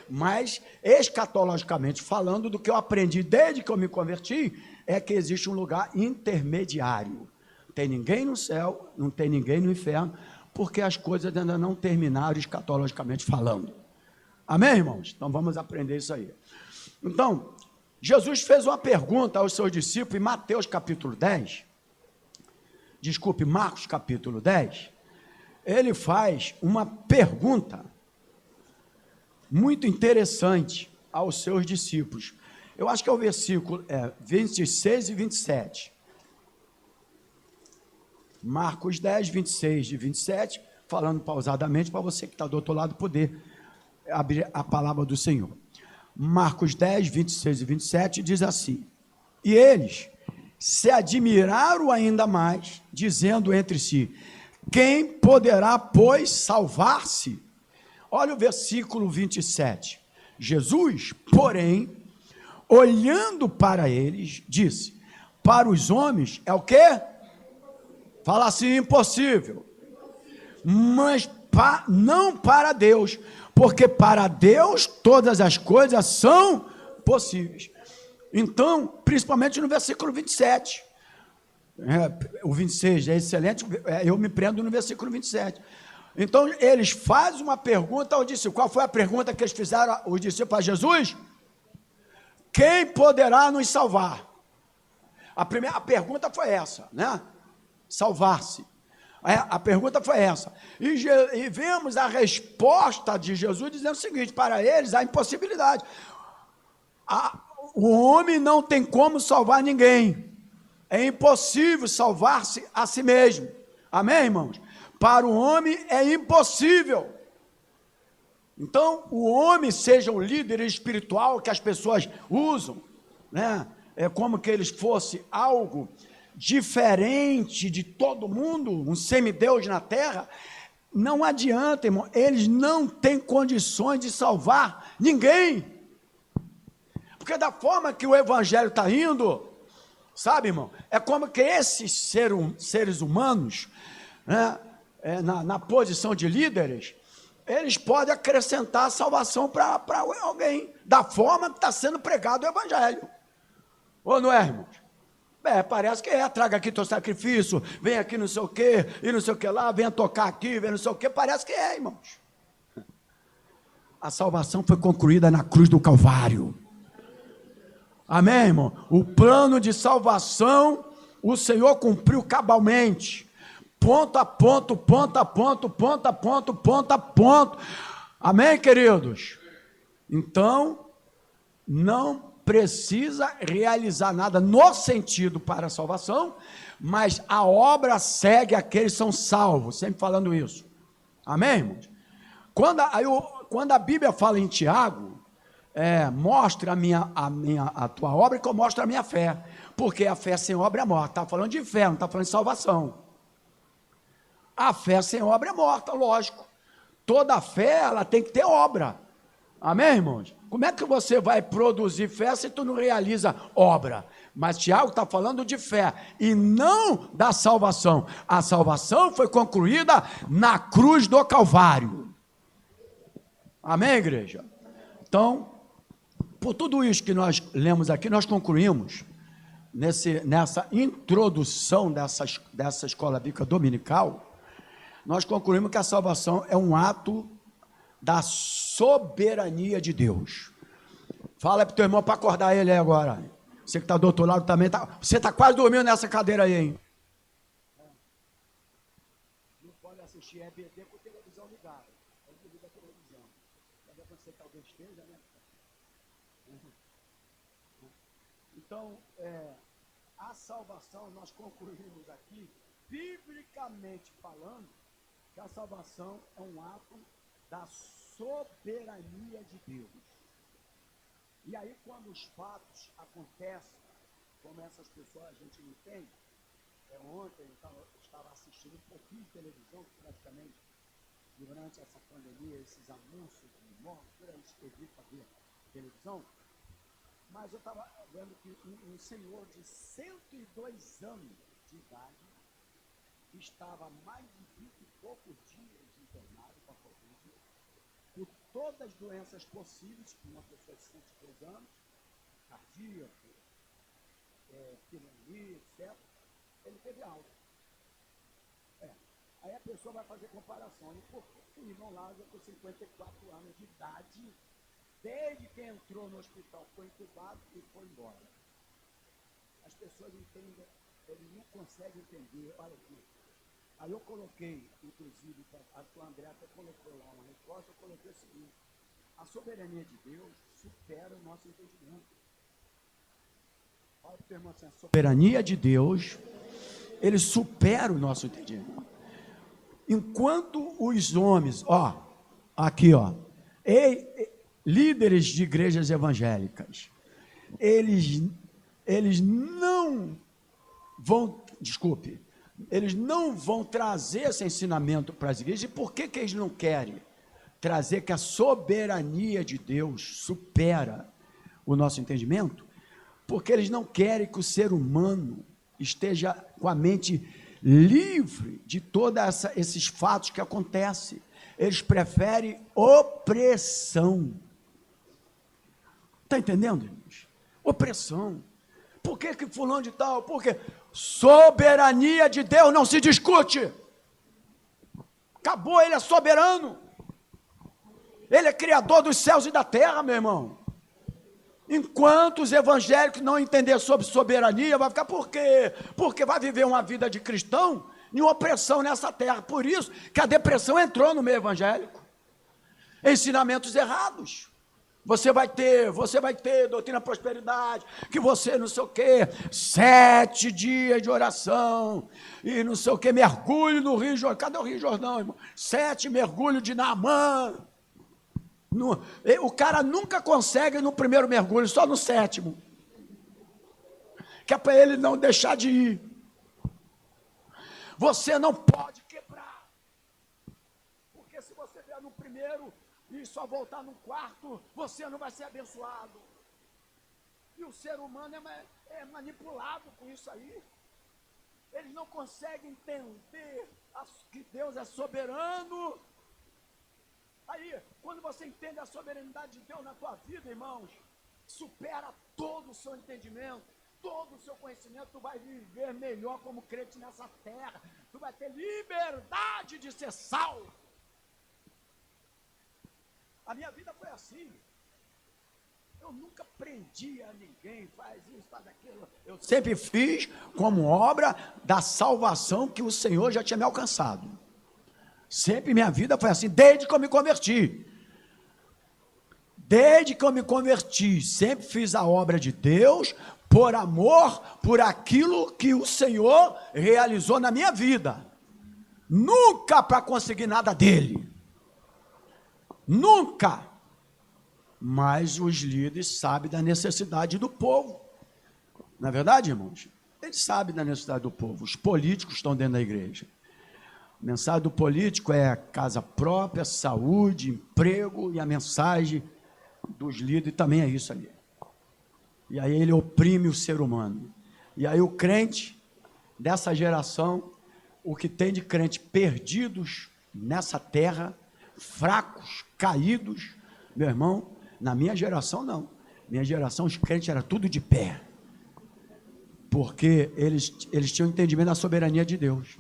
mas escatologicamente falando, do que eu aprendi desde que eu me converti, é que existe um lugar intermediário. Não tem ninguém no céu, não tem ninguém no inferno, porque as coisas ainda não terminaram escatologicamente falando. Amém, irmãos? Então vamos aprender isso aí. Então, Jesus fez uma pergunta aos seus discípulos em Marcos capítulo 10, ele faz uma pergunta muito interessante aos seus discípulos. Eu acho que é o versículo 26 e 27. Marcos 10, 26 e 27, falando pausadamente para você que está do outro lado poder abrir a palavra do Senhor. Marcos 10, 26 e 27 diz assim: e eles se admiraram ainda mais, dizendo entre si, quem poderá, pois, salvar-se? Olha o versículo 27. Jesus, porém, olhando para eles, disse, para os homens é o quê? Fala assim, impossível. Mas não para Deus, porque para Deus todas as coisas são possíveis. Então, principalmente no versículo 27. O 26 é excelente, eu me prendo no versículo 27. Então, eles fazem uma pergunta aos discípulos. Qual foi a pergunta que eles fizeram, os discípulos, a Jesus? Quem poderá nos salvar? A pergunta foi essa, né? Salvar-se. A pergunta foi essa. E vemos a resposta de Jesus dizendo o seguinte, para eles, a impossibilidade. O homem não tem como salvar ninguém. É impossível salvar-se a si mesmo. Amém, irmãos? Para o homem é impossível. Então, o homem seja um líder espiritual que as pessoas usam, né? É como que eles fossem algo diferente de todo mundo, um semideus na terra. Não adianta, irmão, eles não têm condições de salvar ninguém. Porque da forma que o evangelho está indo, sabe, irmão, é como que esses seres humanos, né, na posição de líderes, eles podem acrescentar a salvação para alguém, da forma que está sendo pregado o evangelho. Ou não é, irmãos? Parece que traga aqui teu sacrifício, vem aqui não sei o quê, e não sei o que lá, venha tocar aqui, vem não sei o quê, parece que irmãos. A salvação foi concluída na cruz do Calvário. Amém, irmão? O plano de salvação, o Senhor cumpriu cabalmente, ponto a ponto, ponto a ponto, ponto a ponto, ponto a ponto. Amém, queridos? Então, não precisa realizar nada no sentido para a salvação, mas a obra segue aqueles que são salvos, sempre falando isso. Amém, irmãos? Quando a Bíblia fala em Tiago, mostra a tua obra que eu mostro a minha fé, porque a fé sem obra é morta. Está falando de fé, não está falando de salvação. A fé sem obra é morta, lógico. Toda fé, ela tem que ter obra. Amém, irmãos? Como é que você vai produzir fé se tu não realiza obra? Mas Tiago está falando de fé e não da salvação. A salvação foi concluída na cruz do Calvário. Amém, igreja? Então, por tudo isso que nós lemos aqui, nós concluímos, nessa introdução dessa escola bíblica dominical, nós concluímos que a salvação é um ato da soberania de Deus. Fala para o teu irmão para acordar ele aí agora. Você que está do outro lado também, você está quase dormindo nessa cadeira aí, hein? Não pode assistir EBD com televisão ligada. Pode ligar a televisão. Deve acontecer que alguém esteja, né? Então, a salvação, nós concluímos aqui, biblicamente falando, que a salvação é um ato da soberania de Deus. E aí, quando os fatos acontecem, como essas pessoas a gente não entende, ontem eu estava assistindo um pouquinho de televisão, praticamente, durante essa pandemia, esses anúncios de morte, eu evito ver televisão, mas eu estava vendo que um senhor de 102 anos de idade, que estava mais de 20 e poucos dias internado com a Covid, por todas as doenças possíveis que uma pessoa de 103 anos, cardíaco, pneumonia, etc., ele teve alta. Aí a pessoa vai fazer comparação. E por que o irmão Lázaro, com 54 anos de idade, desde que entrou no hospital, foi incubado e foi embora? As pessoas entendem, ele não consegue entender. Olha aqui. Aí eu coloquei, inclusive, o André até colocou lá uma resposta, eu coloquei o seguinte: a soberania de Deus supera o nosso entendimento. Olha, irmão, assim, a soberania de Deus, ele supera o nosso entendimento. Enquanto os homens, líderes de igrejas evangélicas, eles não vão trazer esse ensinamento para as igrejas. E por que eles não querem trazer que a soberania de Deus supera o nosso entendimento? Porque eles não querem que o ser humano esteja com a mente livre de todos esses fatos que acontecem. Eles preferem opressão. Está entendendo, irmãos? Opressão. Por que fulano de tal? Porque soberania de Deus não se discute. Acabou, ele é soberano. Ele é criador dos céus e da terra, meu irmão. Enquanto os evangélicos não entenderem sobre soberania, vai ficar por quê? Porque vai viver uma vida de cristão em opressão nessa terra. Por isso que a depressão entrou no meio evangélico. Ensinamentos errados. Você vai ter doutrina da prosperidade, que você não sei o quê, 7 dias de oração, e não sei o quê, mergulho no Rio Jordão. Cadê o Rio Jordão, irmão? 7 mergulhos de Naamã. O cara nunca consegue no primeiro mergulho, só no 7º. Que é para ele não deixar de ir. Você não pode quebrar. Porque se você vier no primeiro e só voltar no 4º, você não vai ser abençoado. E o ser humano é manipulado com isso aí. Eles não conseguem entender que Deus é soberano. Aí, quando você entende a soberanidade de Deus na tua vida, irmãos, supera todo o seu entendimento, todo o seu conhecimento. Tu vai viver melhor como crente nessa terra. Tu vai ter liberdade de ser salvo. A minha vida foi assim. Eu nunca prendi a ninguém, faz isso, faz aquilo. Eu sempre fiz como obra da salvação que o Senhor já tinha me alcançado. Sempre minha vida foi assim, desde que eu me converti. Desde que eu me converti, sempre fiz a obra de Deus, por amor, por aquilo que o Senhor realizou na minha vida. Nunca para conseguir nada dele. Nunca. Mas os líderes sabem da necessidade do povo. Não é verdade, irmãos? Eles sabem da necessidade do povo. Os políticos estão dentro da igreja. A mensagem do político é casa própria, saúde, emprego, e a mensagem dos líderes também é isso ali. E aí ele oprime o ser humano. E aí o crente dessa geração, o que tem de crente perdidos nessa terra, fracos, caídos, meu irmão, na minha geração não. Minha geração, os crentes eram tudo de pé. Porque eles tinham entendimento da soberania de Deus.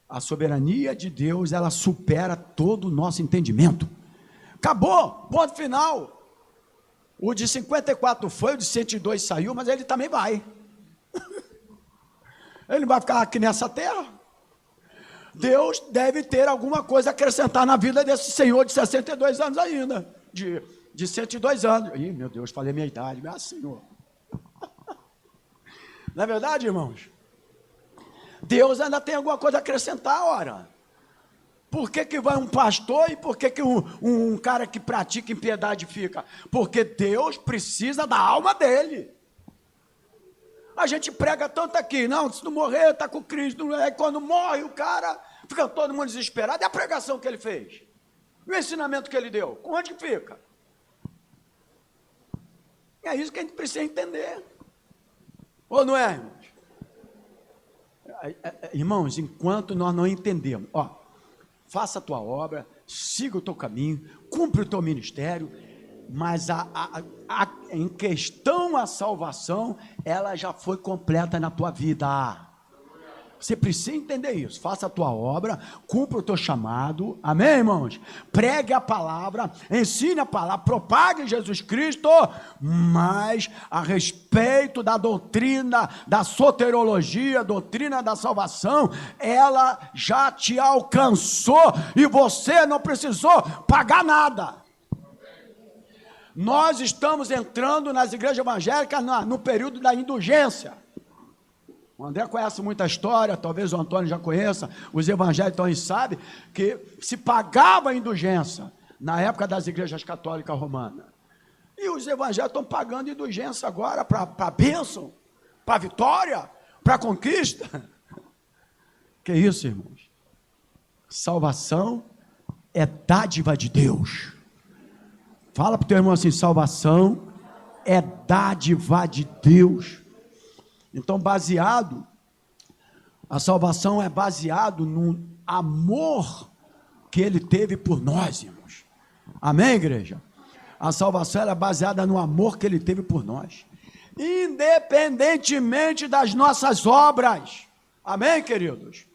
A soberania de Deus, ela supera todo o nosso entendimento. Acabou, ponto final. O de 54 foi, o de 102 saiu, mas ele também vai. Ele não vai ficar aqui nessa terra. Deus deve ter alguma coisa a acrescentar na vida desse senhor de 62 anos ainda. De 102 anos. Ih, meu Deus, falei minha idade. Meu Senhor. Não é verdade, irmãos? Deus ainda tem alguma coisa a acrescentar, ora. Por que vai um pastor e por que um cara que pratica impiedade fica? Porque Deus precisa da alma dele. A gente prega tanto aqui, não, se não morrer, está com Cristo. Aí quando morre o cara, fica todo mundo desesperado. E a pregação que ele fez? E o ensinamento que ele deu? Onde que fica? É isso que a gente precisa entender. Ou não é, irmãos? Irmãos, enquanto nós não entendemos, faça a tua obra, siga o teu caminho, cumpre o teu ministério, mas em questão a salvação, ela já foi completa na tua vida. Você precisa entender isso. Faça a tua obra, cumpra o teu chamado, amém, irmãos? Pregue a palavra, ensine a palavra, propague Jesus Cristo, mas a respeito da doutrina, da soteriologia, doutrina da salvação, ela já te alcançou e você não precisou pagar nada. Nós estamos entrando nas igrejas evangélicas no período da indulgência. O André conhece muita história, talvez o Antônio já conheça, os evangélicos então sabem que se pagava a indulgência na época das igrejas católicas romanas. E os evangélicos estão pagando indulgência agora para a bênção, para a vitória, para a conquista. Que isso, irmãos? Salvação é dádiva de Deus. Fala para o teu irmão assim, salvação é dádiva de Deus. Então, a salvação é baseado no amor que ele teve por nós, irmãos. Amém, igreja? A salvação é baseada no amor que ele teve por nós, independentemente das nossas obras. Amém, queridos?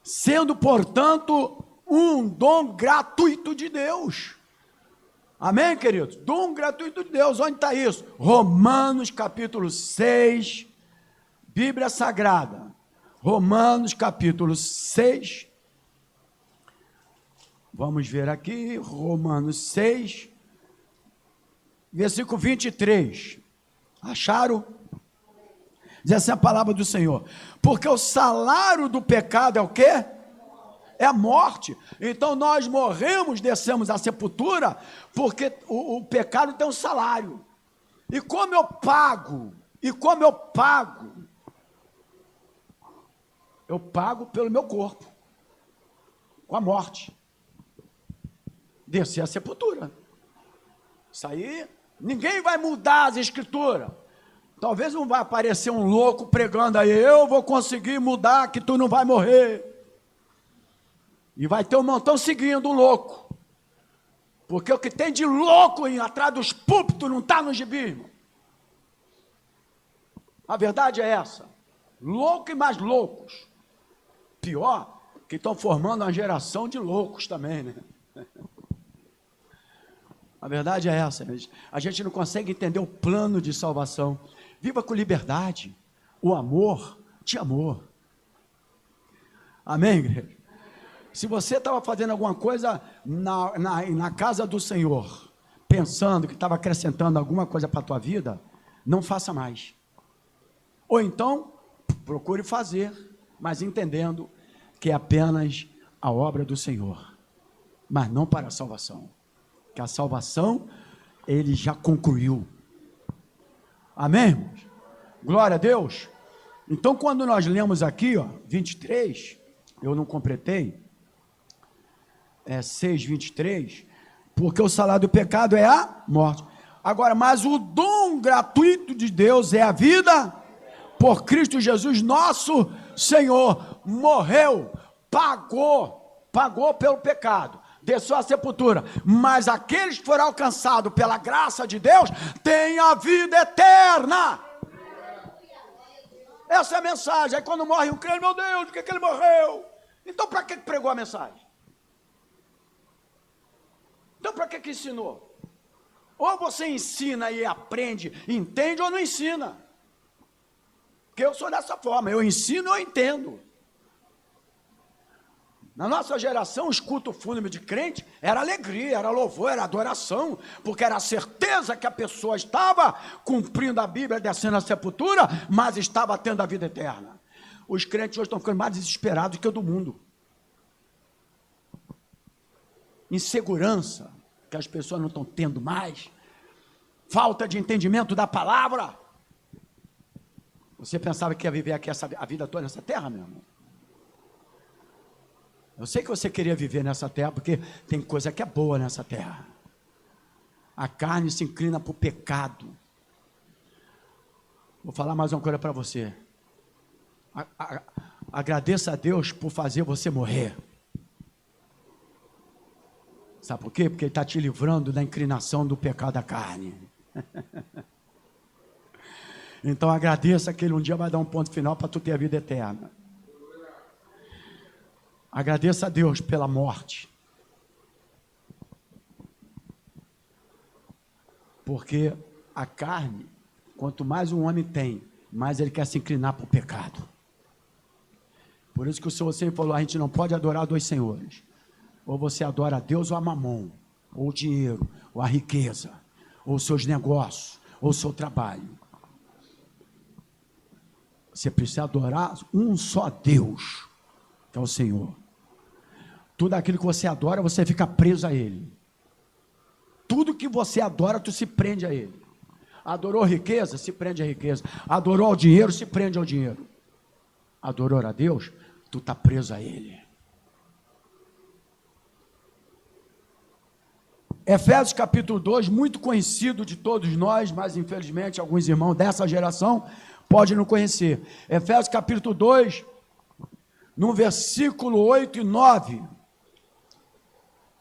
Sendo, portanto, um dom gratuito de Deus. Amém, queridos? Dom gratuito de Deus. Onde está isso? Romanos capítulo 6, Bíblia Sagrada, Romanos capítulo 6, vamos ver aqui, Romanos 6, versículo 23, acharam? Diz assim a palavra do Senhor, porque o salário do pecado é o quê? É a morte. Então nós morremos, descemos à sepultura, porque o pecado tem um salário, e como eu pago, eu pago pelo meu corpo, com a morte, descer a sepultura. Isso aí, ninguém vai mudar as escrituras. Talvez não vai aparecer um louco pregando aí, eu vou conseguir mudar que tu não vai morrer. E vai ter um montão seguindo o louco. Porque o que tem de louco atrás dos púlpitos não está no gibi, irmão. A verdade é essa. Louco e mais loucos. Pior, que estão formando uma geração de loucos também, né? A verdade é essa, a gente não consegue entender o plano de salvação. Viva com liberdade, o amor te amou. Amém, igreja? Se você estava fazendo alguma coisa na casa do Senhor, pensando que estava acrescentando alguma coisa para a tua vida, não faça mais. Ou então, procure fazer, mas entendendo que é apenas a obra do Senhor, mas não para a salvação, que a salvação ele já concluiu. Amém, irmãos? Glória a Deus. Então quando nós lemos aqui, 23, eu não completei, 6:23, porque o salário do pecado é a morte. Agora, mas o dom gratuito de Deus é a vida por Cristo Jesus, nosso Senhor. Morreu, pagou pelo pecado, desceu à sepultura, mas aqueles que foram alcançados pela graça de Deus têm a vida eterna. Essa é a mensagem. Aí quando morre um crente, meu Deus, por que ele morreu? Então para que pregou a mensagem? Então para que ensinou? Ou você ensina e aprende, entende, ou não ensina. Porque eu sou dessa forma, eu ensino e eu entendo. Na nossa geração, os cultos fúnebres de crente era alegria, era louvor, era adoração, porque era a certeza que a pessoa estava cumprindo a Bíblia, descendo à sepultura, mas estava tendo a vida eterna. Os crentes hoje estão ficando mais desesperados que o do mundo. Insegurança, que as pessoas não estão tendo mais, falta de entendimento da palavra. Você pensava que ia viver aqui a vida toda nessa terra, meu irmão? Eu sei que você queria viver nessa terra, porque tem coisa que é boa nessa terra. A carne se inclina para o pecado. Vou falar mais uma coisa para você. Agradeça a Deus por fazer você morrer. Sabe por quê? Porque Ele está te livrando da inclinação do pecado da carne. Então agradeça que Ele um dia vai dar um ponto final para tu ter a vida eterna. Agradeça a Deus pela morte. Porque a carne, quanto mais um homem tem, mais ele quer se inclinar para o pecado. Por isso que o Senhor sempre falou, a gente não pode adorar dois senhores. Ou você adora a Deus ou a mamon, ou o dinheiro, ou a riqueza, ou os seus negócios, ou o seu trabalho. Você precisa adorar um só Deus, que é o Senhor. Tudo aquilo que você adora, você fica preso a Ele. Tudo que você adora, tu se prende a Ele. Adorou riqueza, se prende a riqueza. Adorou ao dinheiro, se prende ao dinheiro. Adorou a Deus, tu está preso a Ele. Efésios capítulo 2, muito conhecido de todos nós, mas infelizmente alguns irmãos dessa geração podem não conhecer. Efésios capítulo 2, no versículo 8 e 9.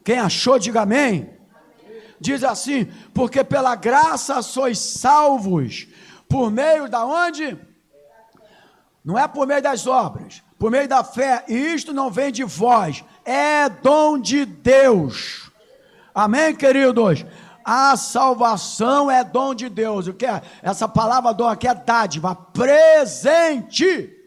Quem achou, diga amém. Diz assim, porque pela graça sois salvos, por meio da onde? Não é por meio das obras, por meio da fé, e isto não vem de vós, é dom de Deus. Amém, queridos? A salvação é dom de Deus. O que é? Essa palavra dom aqui é dádiva, presente.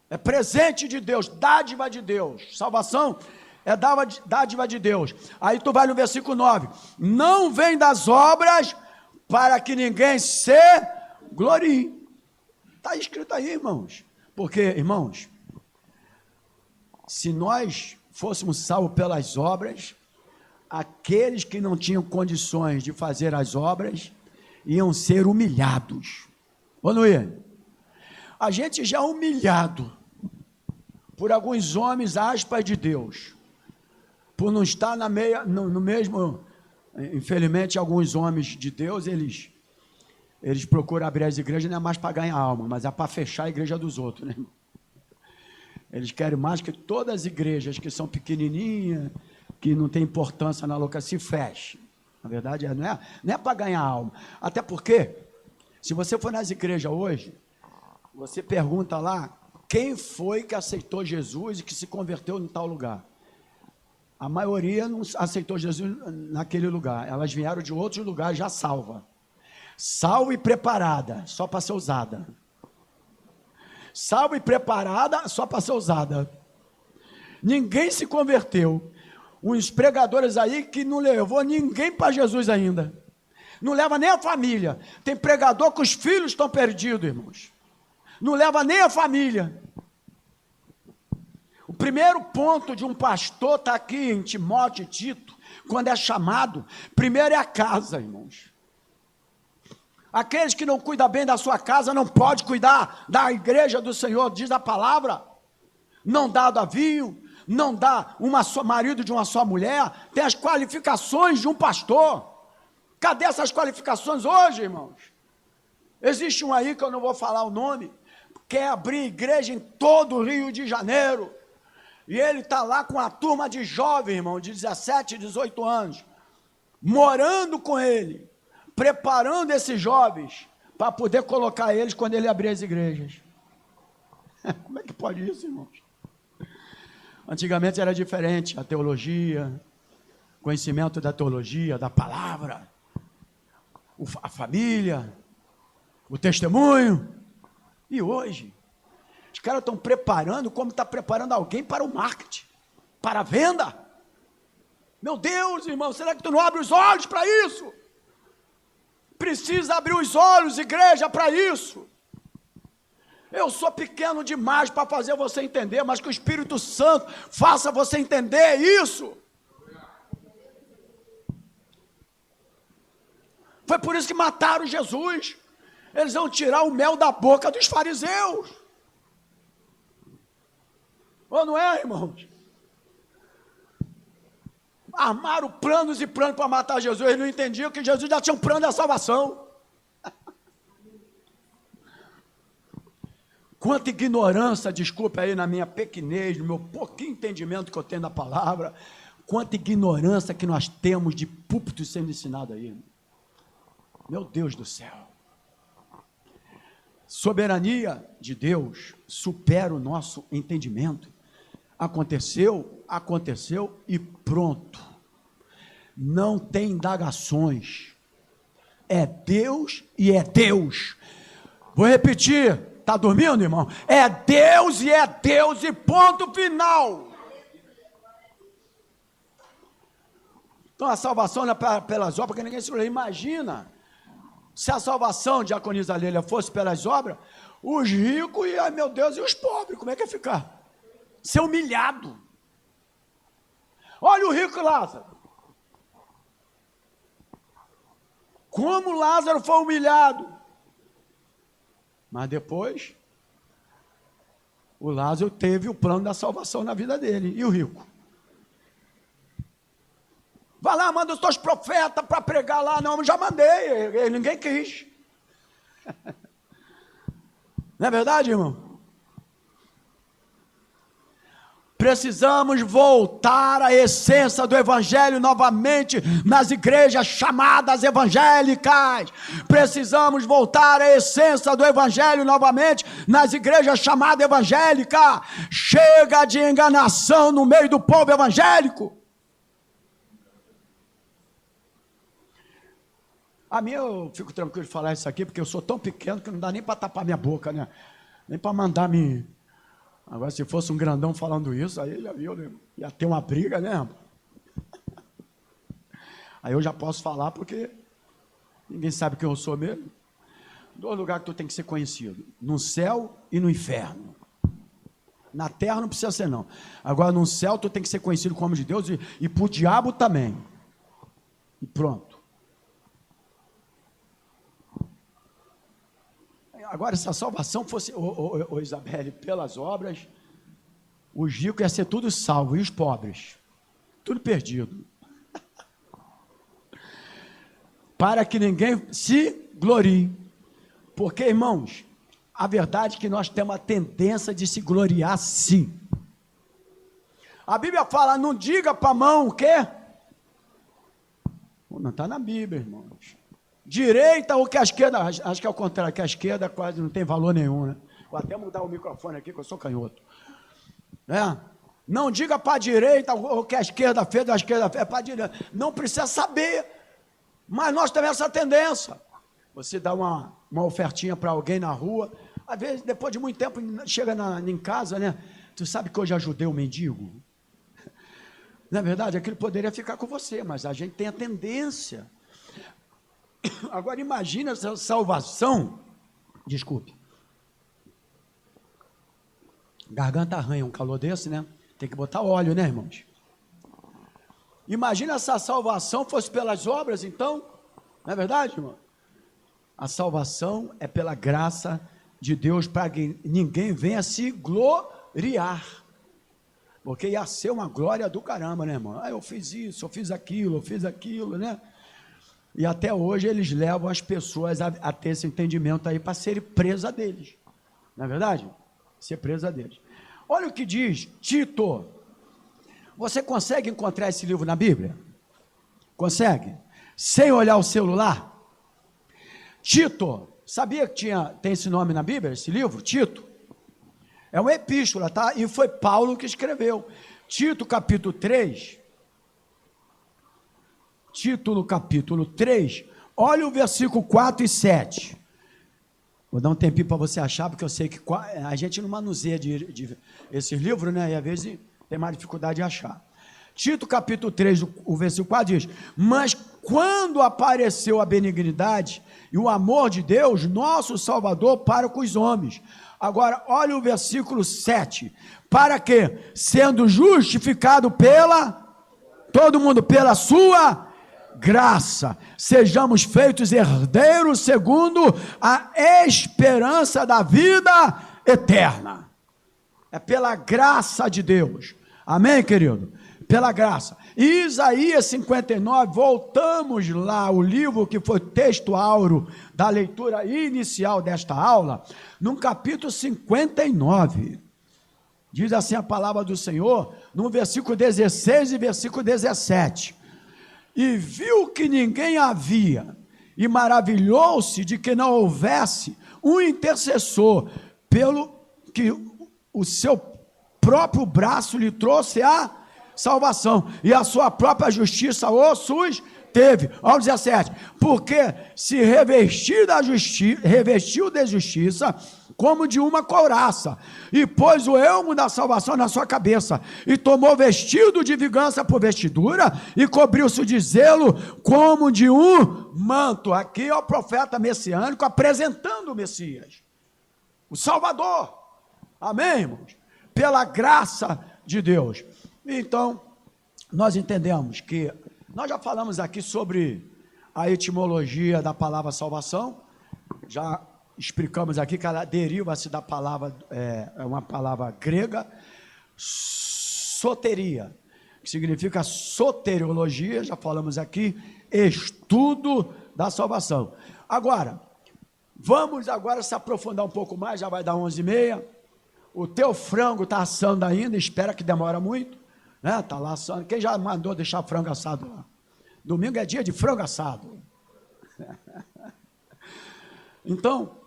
É presente de Deus, dádiva de Deus. Salvação é dádiva de Deus. Aí tu vai no versículo 9. Não vem das obras para que ninguém se glorie. Está escrito aí, irmãos. Porque, irmãos, se nós fôssemos salvos pelas obras, aqueles que não tinham condições de fazer as obras iam ser humilhados. Ou não ia? A gente já é humilhado por alguns homens, aspas, de Deus, por não estar no mesmo, infelizmente, alguns homens de Deus, eles procuram abrir as igrejas, não é mais para ganhar alma, mas é para fechar a igreja dos outros, né? Eles querem mais que todas as igrejas que são pequenininhas, que não tem importância na louca, se feche. Na verdade, não é para ganhar alma. Até porque, se você for nas igrejas hoje, você pergunta lá, quem foi que aceitou Jesus e que se converteu em tal lugar? A maioria não aceitou Jesus naquele lugar. Elas vieram de outros lugares já salva. Salva e preparada, só para ser usada. Salva e preparada, só para ser usada. Ninguém se converteu. Uns pregadores aí que não levou ninguém para Jesus ainda. Não leva nem a família. Tem pregador que os filhos estão perdidos, irmãos. Não leva nem a família. O primeiro ponto de um pastor está aqui em Timóteo e Tito, quando é chamado, primeiro é a casa, irmãos. Aqueles que não cuidam bem da sua casa não podem cuidar da igreja do Senhor, diz a palavra. Não dá vinho, não dá marido de uma só mulher, tem as qualificações de um pastor. Cadê essas qualificações hoje, irmãos? Existe um aí que eu não vou falar o nome, quer abrir igreja em todo o Rio de Janeiro, e ele está lá com uma turma de jovens, irmão, de 17, 18 anos, morando com ele, preparando esses jovens, para poder colocar eles quando ele abrir as igrejas. Como é que pode isso, irmãos? Antigamente era diferente, a teologia, conhecimento da teologia, da palavra, a família, o testemunho. E hoje, os caras estão preparando como está preparando alguém para o marketing, para a venda. Meu Deus, irmão, será que tu não abre os olhos para isso? Precisa abrir os olhos, igreja, para isso. Eu sou pequeno demais para fazer você entender, mas que o Espírito Santo faça você entender isso. Foi por isso que mataram Jesus. Eles vão tirar o mel da boca dos fariseus. Ou não é, irmãos? Armaram planos e planos para matar Jesus. Eles não entendiam que Jesus já tinha um plano da salvação. Quanta ignorância, desculpa aí na minha pequenez, no meu pouquinho entendimento que eu tenho da palavra, quanta ignorância que nós temos de púlpito sendo ensinado aí. Meu Deus do céu. Soberania de Deus supera o nosso entendimento. Aconteceu e pronto. Não tem indagações. É Deus e é Deus. Vou repetir, está dormindo, irmão? É Deus e ponto final. Então a salvação não é pelas obras, porque ninguém se lembra. Imagina, se a salvação, diaconisa Lélia, fosse pelas obras, os ricos e, ai meu Deus, e os pobres, como é que ia ficar? Ser humilhado. Olha o rico Lázaro. Como Lázaro foi humilhado. Mas depois, o Lázaro teve o plano da salvação na vida dele. E o rico? Vai lá, manda os teus profetas para pregar lá. Não, já mandei, ninguém quis. Não é verdade, irmão? Precisamos voltar à essência do evangelho novamente nas igrejas chamadas evangélicas. Precisamos voltar à essência do evangelho novamente nas igrejas chamadas evangélicas. Chega de enganação no meio do povo evangélico. A mim eu fico tranquilo de falar isso aqui, porque eu sou tão pequeno que não dá nem para tapar minha boca, né? Nem para mandar me... Agora, se fosse um grandão falando isso, aí já viu, né? Ia ter uma briga, né? Aí eu já posso falar, porque ninguém sabe quem eu sou mesmo. Dois lugares que tu tem que ser conhecido: no céu e no inferno. Na terra não precisa ser, não. Agora, no céu, tu tem que ser conhecido como de Deus e para o diabo também. E pronto. Agora, se a salvação fosse, Isabelle, pelas obras, os ricos iam ser tudo salvos, e os pobres? Tudo perdido. Para que ninguém se glorie. Porque, irmãos, a verdade é que nós temos a tendência de se gloriar, sim. A Bíblia fala, não diga para a mão o quê? Não está na Bíblia, irmãos. Direita ou que a esquerda, acho que é o contrário, que a esquerda quase não tem valor nenhum, né? Vou até mudar o microfone aqui, que eu sou canhoto. Não diga para a direita o que a esquerda fez, a esquerda fez, para a direita. Não precisa saber, mas nós temos essa tendência. Você dá uma ofertinha para alguém na rua, às vezes, depois de muito tempo, chega em casa, né? Tu sabe que hoje ajudei o mendigo? Na verdade, aquilo poderia ficar com você, mas a gente tem a tendência. Agora imagina essa salvação, desculpe, garganta arranha um calor desse, né? Tem que botar óleo, né, irmãos? Imagina se a salvação fosse pelas obras, então, não é verdade, irmão? A salvação é pela graça de Deus, para que ninguém venha se gloriar, porque ia ser uma glória do caramba, né, irmão? Eu fiz isso, eu fiz aquilo, né? E até hoje eles levam as pessoas a ter esse entendimento aí para serem presa deles. Não é verdade? Ser presa deles. Olha o que diz Tito. Você consegue encontrar esse livro na Bíblia? Consegue? Sem olhar o celular? Tito. Sabia que tem esse nome na Bíblia, esse livro? Tito. É uma epístola, tá? E foi Paulo que escreveu. Tito, capítulo 3. Tito, no capítulo 3. Olha o versículo 4 e 7. Vou dar um tempinho para você achar, porque eu sei que a gente não manuseia de esses livros, né? E às vezes tem mais dificuldade de achar. Tito, capítulo 3, o versículo 4 diz: mas quando apareceu a benignidade e o amor de Deus, nosso Salvador, para com os homens. Agora, olha o versículo 7. Para que, sendo justificado todo mundo pela sua graça, sejamos feitos herdeiros segundo a esperança da vida eterna. É pela graça de Deus. Amém, querido? Pela graça. E Isaías 59, voltamos lá, o livro que foi texto áureo da leitura inicial desta aula, no capítulo 59. Diz assim a palavra do Senhor, no versículo 16 e versículo 17. E viu que ninguém havia, e maravilhou-se de que não houvesse um intercessor, pelo que o seu próprio braço lhe trouxe a salvação, e a sua própria justiça o susteve. Olha o 17, porque se revestiu de justiça, como de uma couraça, e pôs o elmo da salvação na sua cabeça, e tomou vestido de vingança por vestidura, e cobriu-se de zelo como de um manto. Aqui é o profeta messiânico apresentando o Messias, o Salvador. Amém, irmãos? Pela graça de Deus. Então, nós entendemos que, nós já falamos aqui sobre a etimologia da palavra salvação, já explicamos aqui que ela deriva-se da palavra, é uma palavra grega, soteria, que significa soteriologia, já falamos aqui, estudo da salvação. Agora, vamos agora se aprofundar um pouco mais, já vai dar 11h30, o teu frango está assando ainda, espera que demora muito, né? Está lá assando. Quem já mandou deixar frango assado lá? Domingo é dia de frango assado. Então,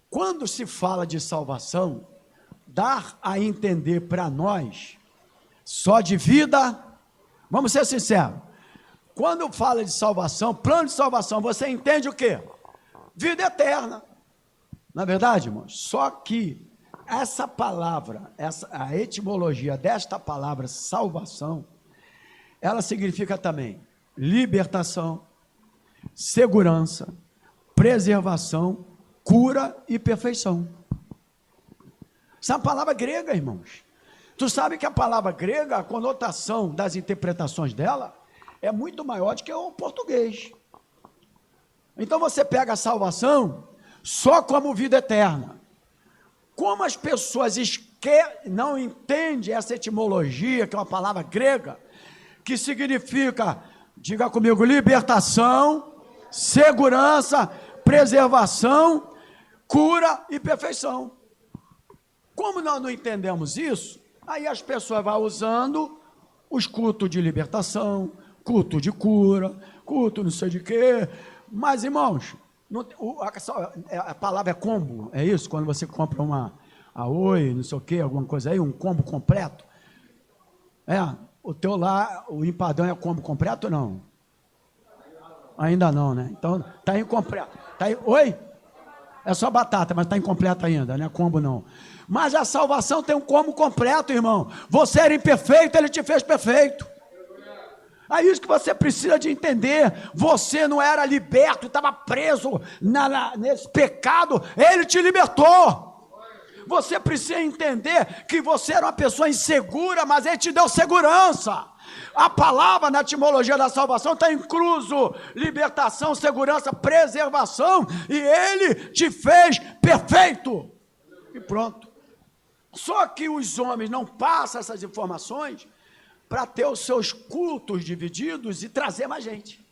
quando se fala de salvação, dar a entender para nós só de vida, vamos ser sinceros, quando fala de salvação, plano de salvação, você entende o quê? Vida eterna, não é verdade, irmãos? Só que essa palavra, a etimologia desta palavra salvação, ela significa também libertação, segurança, preservação, cura e perfeição. Essa é uma palavra grega, irmãos. Tu sabe que a palavra grega, a conotação das interpretações dela é muito maior do que o português. Então você pega a salvação só como vida eterna. Como as pessoas não entendem essa etimologia, que é uma palavra grega, que significa, diga comigo, libertação, segurança, preservação, cura e perfeição. Como nós não entendemos isso, aí as pessoas vão usando os cultos de libertação, culto de cura, culto não sei de quê, mas, irmãos, a palavra é combo, é isso? Quando você compra a Oi, não sei o quê, alguma coisa aí, um combo completo, o teu lá, o empadão é combo completo ou não? Ainda não, né? Então, está incompleto. Oi? É só batata, mas está incompleto ainda, não é combo não. Mas a salvação tem um combo completo, irmão. Você era imperfeito, ele te fez perfeito. É isso que você precisa de entender. Você não era liberto, estava preso nesse pecado, ele te libertou. Você precisa entender que você era uma pessoa insegura, mas ele te deu segurança. A palavra na etimologia da salvação está incluso libertação, segurança, preservação, e ele te fez perfeito. E pronto. Só que os homens não passam essas informações para ter os seus cultos divididos e trazer mais gente.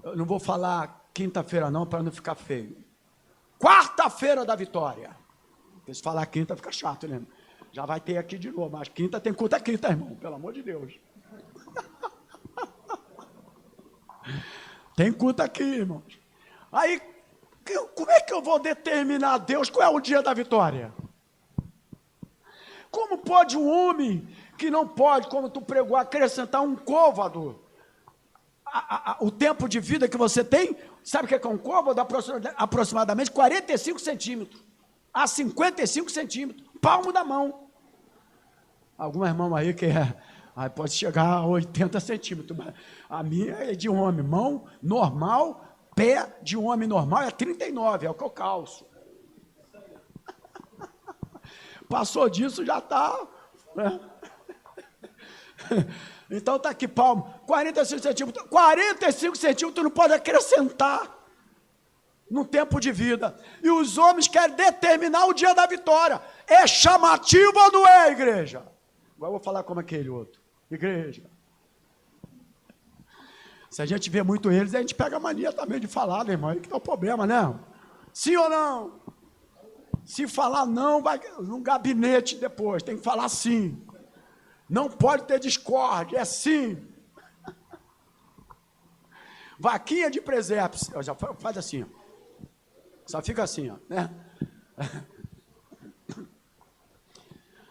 Eu não vou falar quinta-feira não, para não ficar feio. Quarta-feira da vitória. Porque se falar quinta fica chato, né? Já vai ter aqui de novo, mas quinta tem culto aqui, tá, irmão? Pelo amor de Deus. Tem culto aqui, irmãos. Aí, como é que eu vou determinar, Deus, qual é o dia da vitória? Como pode um homem que não pode, como tu pregou, acrescentar um côvado? O tempo de vida que você tem, sabe o que é um côvado? Aproximadamente 45 centímetros a 55 centímetros, palmo da mão. Algumas mãos aí que pode chegar a 80 centímetros, mas a minha é de um homem, mão normal, pé de um homem normal é 39, é o que eu calço. Passou disso, já está... Né? Então está aqui, palmo, 45 centímetros. 45 centímetros não pode acrescentar no tempo de vida. E os homens querem determinar o dia da vitória. É chamativo ou não é, igreja? Agora eu vou falar como aquele outro. Igreja. Se a gente vê muito eles, a gente pega a mania também de falar, né, irmão? Aí que tá o problema, né? Sim ou não? Se falar não, vai num gabinete depois. Tem que falar sim. Não pode ter discórdia, é sim. Vaquinha de presépio. Já faz assim, ó. Só fica assim, ó, né?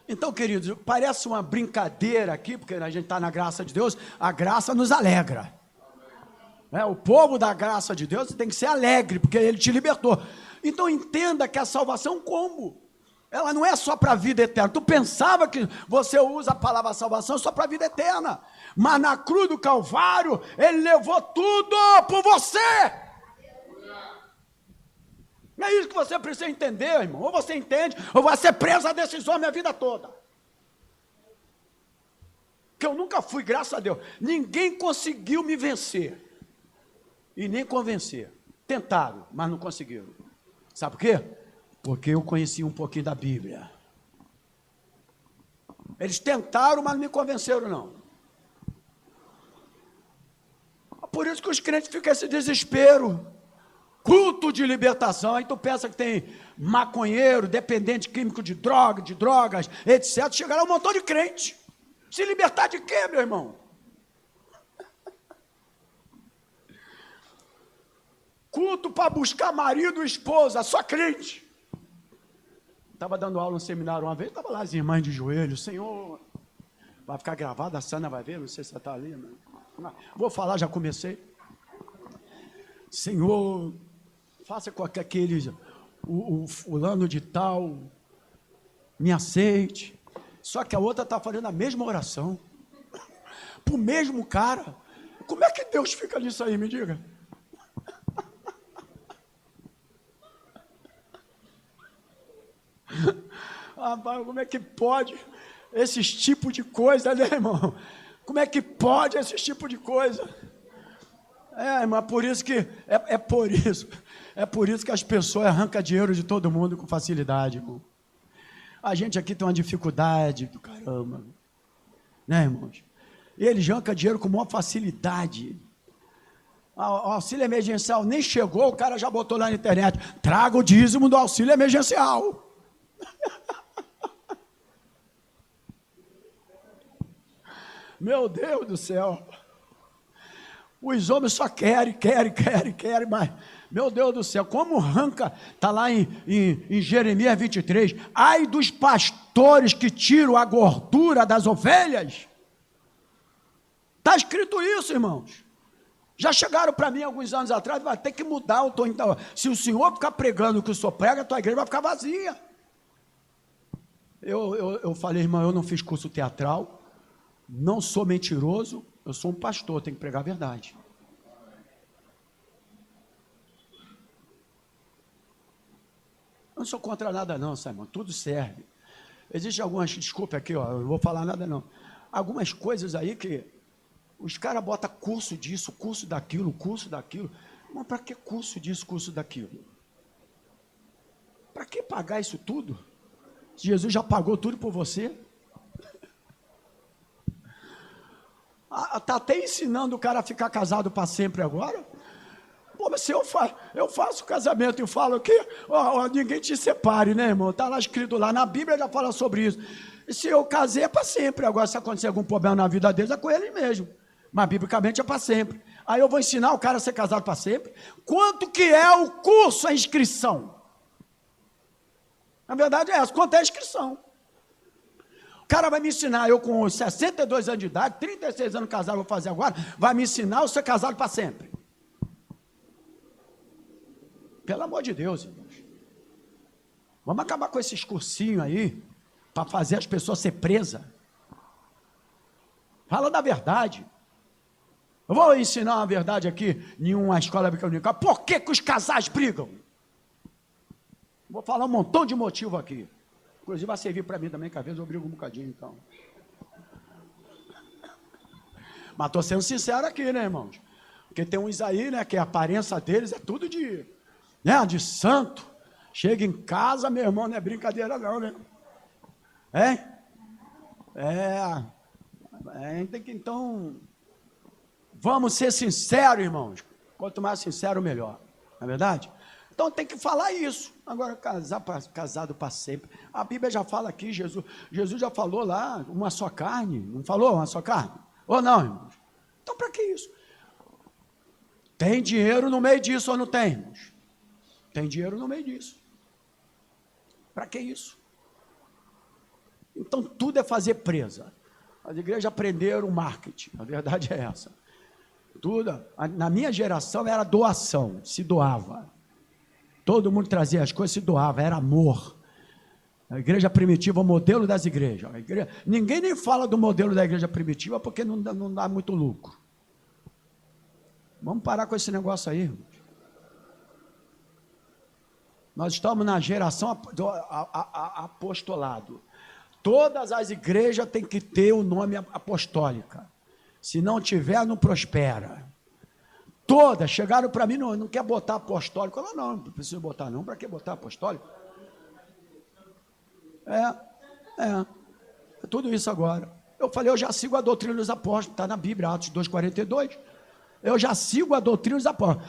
Então, queridos, parece uma brincadeira aqui, porque a gente está na graça de Deus, a graça nos alegra. O povo da graça de Deus tem que ser alegre, porque Ele te libertou. Então, entenda que a salvação como? Ela não é só para a vida eterna. Tu pensava que você usa a palavra salvação só para a vida eterna, mas na cruz do Calvário, Ele levou tudo por você. É isso que você precisa entender, irmão. Ou você entende, ou vai ser preso a desses homens a vida toda. Que eu nunca fui, graças a Deus. Ninguém conseguiu me vencer. E nem convencer. Tentaram, mas não conseguiram. Sabe por quê? Porque eu conheci um pouquinho da Bíblia. Eles tentaram, mas não me convenceram, não. Por isso que os crentes ficam esse desespero. Culto de libertação, aí tu pensa que tem maconheiro, dependente químico de drogas, etc. Chegará um montão de crente. Se libertar de quê, meu irmão? Culto para buscar marido e esposa, só crente. Estava dando aula no seminário uma vez, estava lá as irmãs de joelho, Senhor, vai ficar gravada, a Sana vai ver, não sei se você está ali. Não. Vou falar, já comecei. Senhor, faça com que aqueles, o fulano de tal, me aceite. Só que a outra está fazendo a mesma oração, para o mesmo cara. Como é que Deus fica nisso aí, me diga? Como é que pode esses tipos de coisa, né, irmão? Como é que pode esses tipos de coisa? Mas por isso que é por isso que as pessoas arrancam dinheiro de todo mundo com facilidade, irmão. A gente aqui tem uma dificuldade do caramba, né, irmãos? E eles arrancam dinheiro com maior facilidade. O auxílio emergencial nem chegou, o cara já botou lá na internet: traga o dízimo do auxílio emergencial. Meu Deus do céu. Os homens só querem, mas, meu Deus do céu, como arranca, está lá em Jeremias 23, ai dos pastores que tiram a gordura das ovelhas. Está escrito isso, irmãos. Já chegaram para mim alguns anos atrás, vai ter que mudar, então, se o senhor ficar pregando o que o senhor prega, a tua igreja vai ficar vazia. Eu falei, irmão, eu não fiz curso teatral, não sou mentiroso, eu sou um pastor, tenho que pregar a verdade. Eu não sou contra nada não, Simão, tudo serve. Existem algumas, desculpa aqui, ó, eu não vou falar nada não. Algumas coisas aí que os caras botam curso disso, curso daquilo. Mas para que curso disso, curso daquilo? Para que pagar isso tudo? Jesus já pagou tudo por você? Está até ensinando o cara a ficar casado para sempre agora. Pô, mas se eu faço casamento e falo que ninguém te separe, né, irmão? Está lá escrito lá, na Bíblia já fala sobre isso. E se eu casei é para sempre. Agora, se acontecer algum problema na vida deles, é com eles mesmo. Mas, biblicamente, é para sempre. Aí eu vou ensinar o cara a ser casado para sempre. Quanto que é o curso, a inscrição? Na verdade é essa, quanto é a inscrição? O cara vai me ensinar, eu com 62 anos de idade, 36 anos casado, vou fazer agora, vai me ensinar a ser casado para sempre. Pelo amor de Deus, irmãos. Vamos acabar com esses cursinhos aí, para fazer as pessoas ser presas. Fala da verdade. Eu vou ensinar uma verdade aqui em uma escola bíblica. Por que os casais brigam? Vou falar um montão de motivo aqui. Inclusive vai servir para mim também, que às vezes eu brigo um bocadinho, então. Mas estou sendo sincero aqui, né, irmãos? Porque tem uns aí, né, que a aparência deles é tudo de santo. Chega em casa, meu irmão, não é brincadeira não, né? Então, vamos ser sinceros, irmãos. Quanto mais sincero, melhor. Não é verdade? Então tem que falar isso. Agora, casado para sempre. A Bíblia já fala aqui, Jesus já falou lá, uma só carne. Não falou uma só carne? Ou não, irmãos? Então para que isso? Tem dinheiro no meio disso ou não tem, irmãos? Tem dinheiro no meio disso. Para que isso? Então tudo é fazer presa. As igrejas aprenderam o marketing, a verdade é essa. Tudo, na minha geração era doação, se doava. Todo mundo trazia as coisas, se doava, era amor. A igreja primitiva, o modelo das igrejas. Ninguém nem fala do modelo da igreja primitiva porque não dá muito lucro. Vamos parar com esse negócio aí, irmãos. Nós estamos na geração apostolado. Todas as igrejas têm que ter o nome apostólica. Se não tiver, não prospera. Todas chegaram para mim, não quer botar apostólico. Eu não preciso botar não, para que botar apostólico? É tudo isso agora. Eu falei, eu já sigo a doutrina dos apóstolos, está na Bíblia, Atos 2,42. Eu já sigo a doutrina dos apóstolos.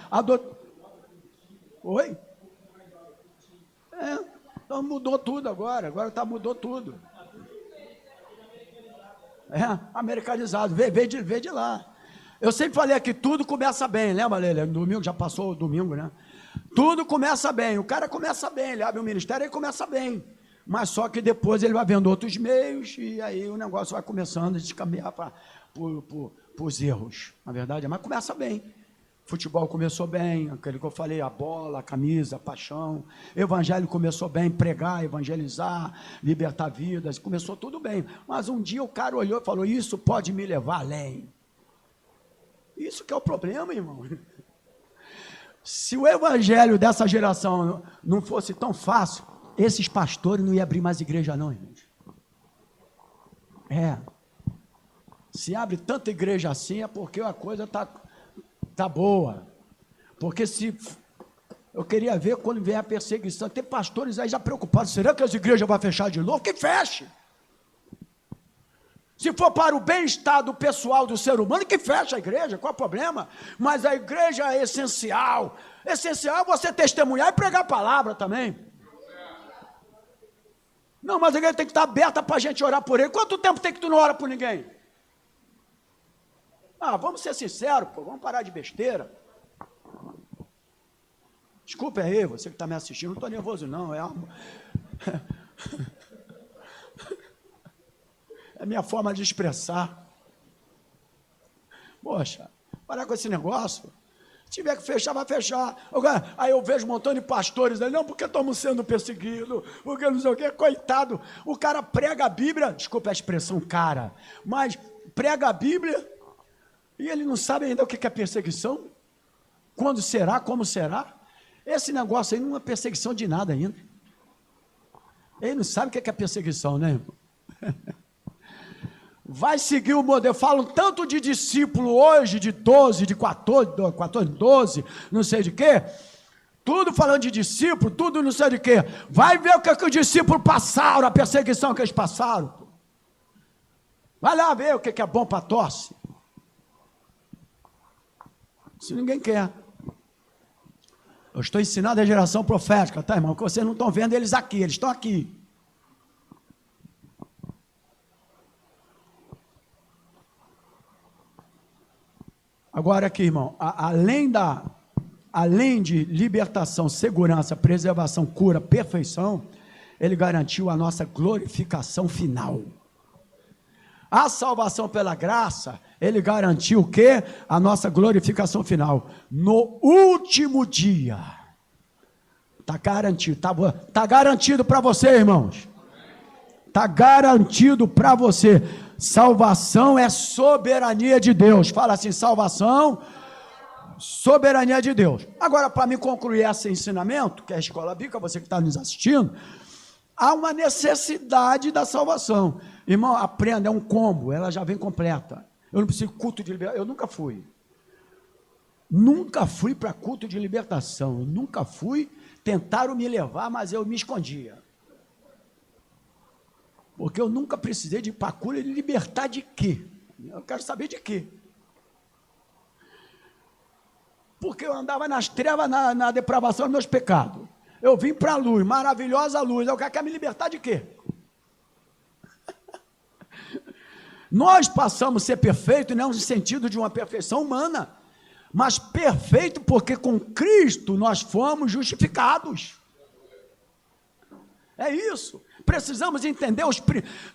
Oi? Então mudou tudo agora mudou tudo. Americanizado, vê de lá. Eu sempre falei aqui, tudo começa bem, lembra, Lélia? Domingo, já passou o domingo, né? Tudo começa bem, o cara começa bem, ele abre o ministério e começa bem. Mas só que depois ele vai vendo outros meios e aí o negócio vai começando a descaminhar para os erros, na verdade. Mas começa bem. Futebol começou bem, aquele que eu falei, a bola, a camisa, a paixão. Evangelho começou bem, pregar, evangelizar, libertar vidas, começou tudo bem. Mas um dia o cara olhou e falou, isso pode me levar além. Isso que é o problema, irmão. Se o evangelho dessa geração não fosse tão fácil, esses pastores não iam abrir mais igreja não, irmãos. Se abre tanta igreja assim é porque a coisa está boa. Porque se... Eu queria ver quando vem a perseguição. Tem pastores aí já preocupados. Será que as igrejas vão fechar de novo? Que feche! Se for para o bem-estar do pessoal, do ser humano, que feche a igreja, qual é o problema? Mas a igreja é essencial. Essencial é você testemunhar e pregar a palavra também. Não, mas a igreja tem que estar aberta para a gente orar por ele. Quanto tempo tem que tu não ora por ninguém? Vamos ser sinceros, vamos parar de besteira. Desculpa aí, você que está me assistindo, não estou nervoso não, é a minha forma de expressar. Poxa, parar com esse negócio. Se tiver que fechar, vai fechar. Aí eu vejo um montão de pastores aí, não, porque estamos sendo perseguidos, porque não sei o que, coitado. O cara prega a Bíblia, desculpa a expressão cara, mas prega a Bíblia e ele não sabe ainda o que é perseguição. Quando será, como será. Esse negócio aí não é perseguição de nada ainda. Ele não sabe o que é perseguição, né, irmão? Vai seguir o modelo. Falam tanto de discípulo hoje, de 12, de 14, 12, não sei de quê. Tudo falando de discípulo, tudo não sei de quê. Vai ver o que os discípulos passaram, a perseguição que eles passaram. Vai lá ver o que é bom para tosse. Isso ninguém quer. Eu estou ensinando a geração profética, tá, irmão? Que vocês não estão vendo eles aqui, eles estão aqui. Agora aqui, irmão, além de libertação, segurança, preservação, cura, perfeição, ele garantiu a nossa glorificação final. A salvação pela graça, ele garantiu o quê? A nossa glorificação final. No último dia. Está garantido. Tá garantido para você, irmãos. Está garantido para você. Salvação é soberania de Deus. Fala assim, salvação, soberania de Deus. Agora, para me concluir esse ensinamento, que é a Escola Bíblica, você que está nos assistindo, há uma necessidade da salvação. Irmão, aprenda, é um combo, ela já vem completa. Eu não preciso de culto de libertação, eu nunca fui. Nunca fui para culto de libertação, eu nunca fui, tentaram me levar, mas eu me escondia. Porque eu nunca precisei de ir para cura e libertar de quê? Eu quero saber de quê. Porque eu andava nas trevas, na depravação dos meus pecados. Eu vim para a luz, maravilhosa luz. Eu quero me libertar de quê? Nós passamos a ser perfeitos, não no sentido de uma perfeição humana, mas perfeito porque com Cristo nós fomos justificados. É isso. Precisamos entender os...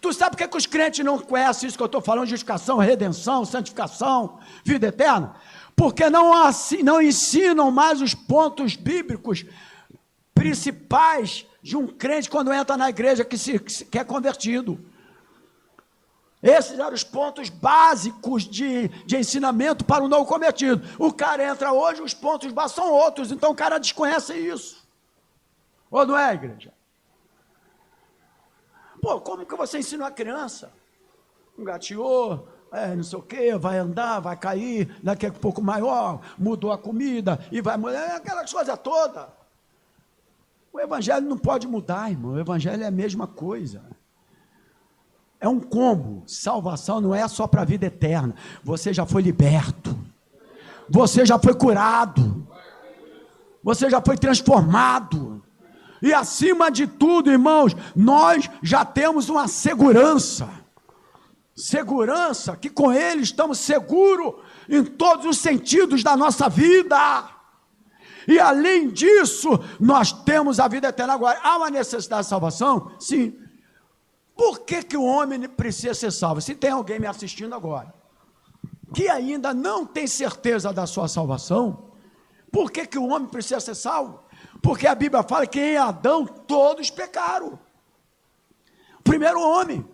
Tu sabe por que os crentes não conhecem isso que eu estou falando? Justificação, redenção, santificação, vida eterna? Porque não ensinam mais os pontos bíblicos principais de um crente quando entra na igreja que é convertido. Esses eram os pontos básicos de ensinamento para o novo convertido. O cara entra hoje, os pontos básicos são outros, então o cara desconhece isso. Ou não é, igreja? Pô, como que você ensina uma criança? Engateou, não sei o quê, vai andar, vai cair, daqui a pouco maior, mudou a comida, e vai mudar, aquelas coisas todas. O evangelho não pode mudar, irmão, o evangelho é a mesma coisa. É um combo, salvação não é só para a vida eterna, você já foi liberto, você já foi curado, você já foi transformado, e acima de tudo, irmãos, nós já temos uma segurança que com Ele estamos seguros em todos os sentidos da nossa vida, e além disso, nós temos a vida eterna. Agora, há uma necessidade de salvação? Sim. Por que o homem precisa ser salvo? Se tem alguém me assistindo agora, que ainda não tem certeza da sua salvação, por que o homem precisa ser salvo? Porque a Bíblia fala que em Adão todos pecaram. O primeiro homem,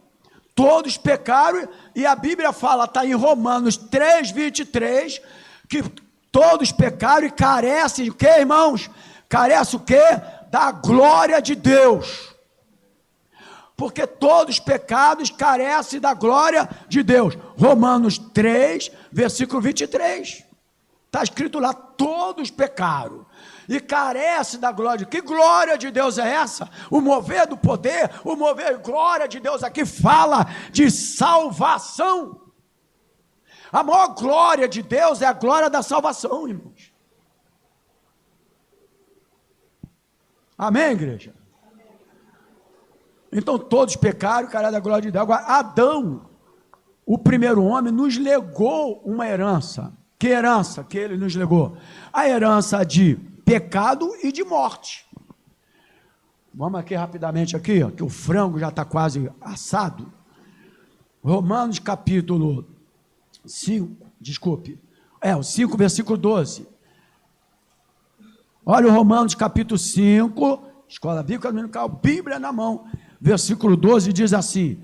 todos pecaram, e a Bíblia fala, está em Romanos 3:23, que todos pecaram e carecem, o que, irmãos? Carece o quê? Da glória de Deus. Porque todos os pecados carecem da glória de Deus. Romanos 3, versículo 23. Está escrito lá, todos pecaram e carece da glória. Que glória de Deus é essa? O mover do poder, o mover glória de Deus aqui fala de salvação. A maior glória de Deus é a glória da salvação, irmãos. Amém, igreja? Então todos pecaram e carecem da glória de Deus. Agora, Adão, o primeiro homem, nos legou uma herança. Que herança que ele nos legou? A herança de pecado e de morte. Vamos aqui rapidamente aqui, ó, que o frango já está quase assado. Romanos capítulo 5, o 5 versículo 12. Olha o Romanos capítulo 5, Escola Bíblica Dominical, Bíblia na mão, versículo 12 diz assim: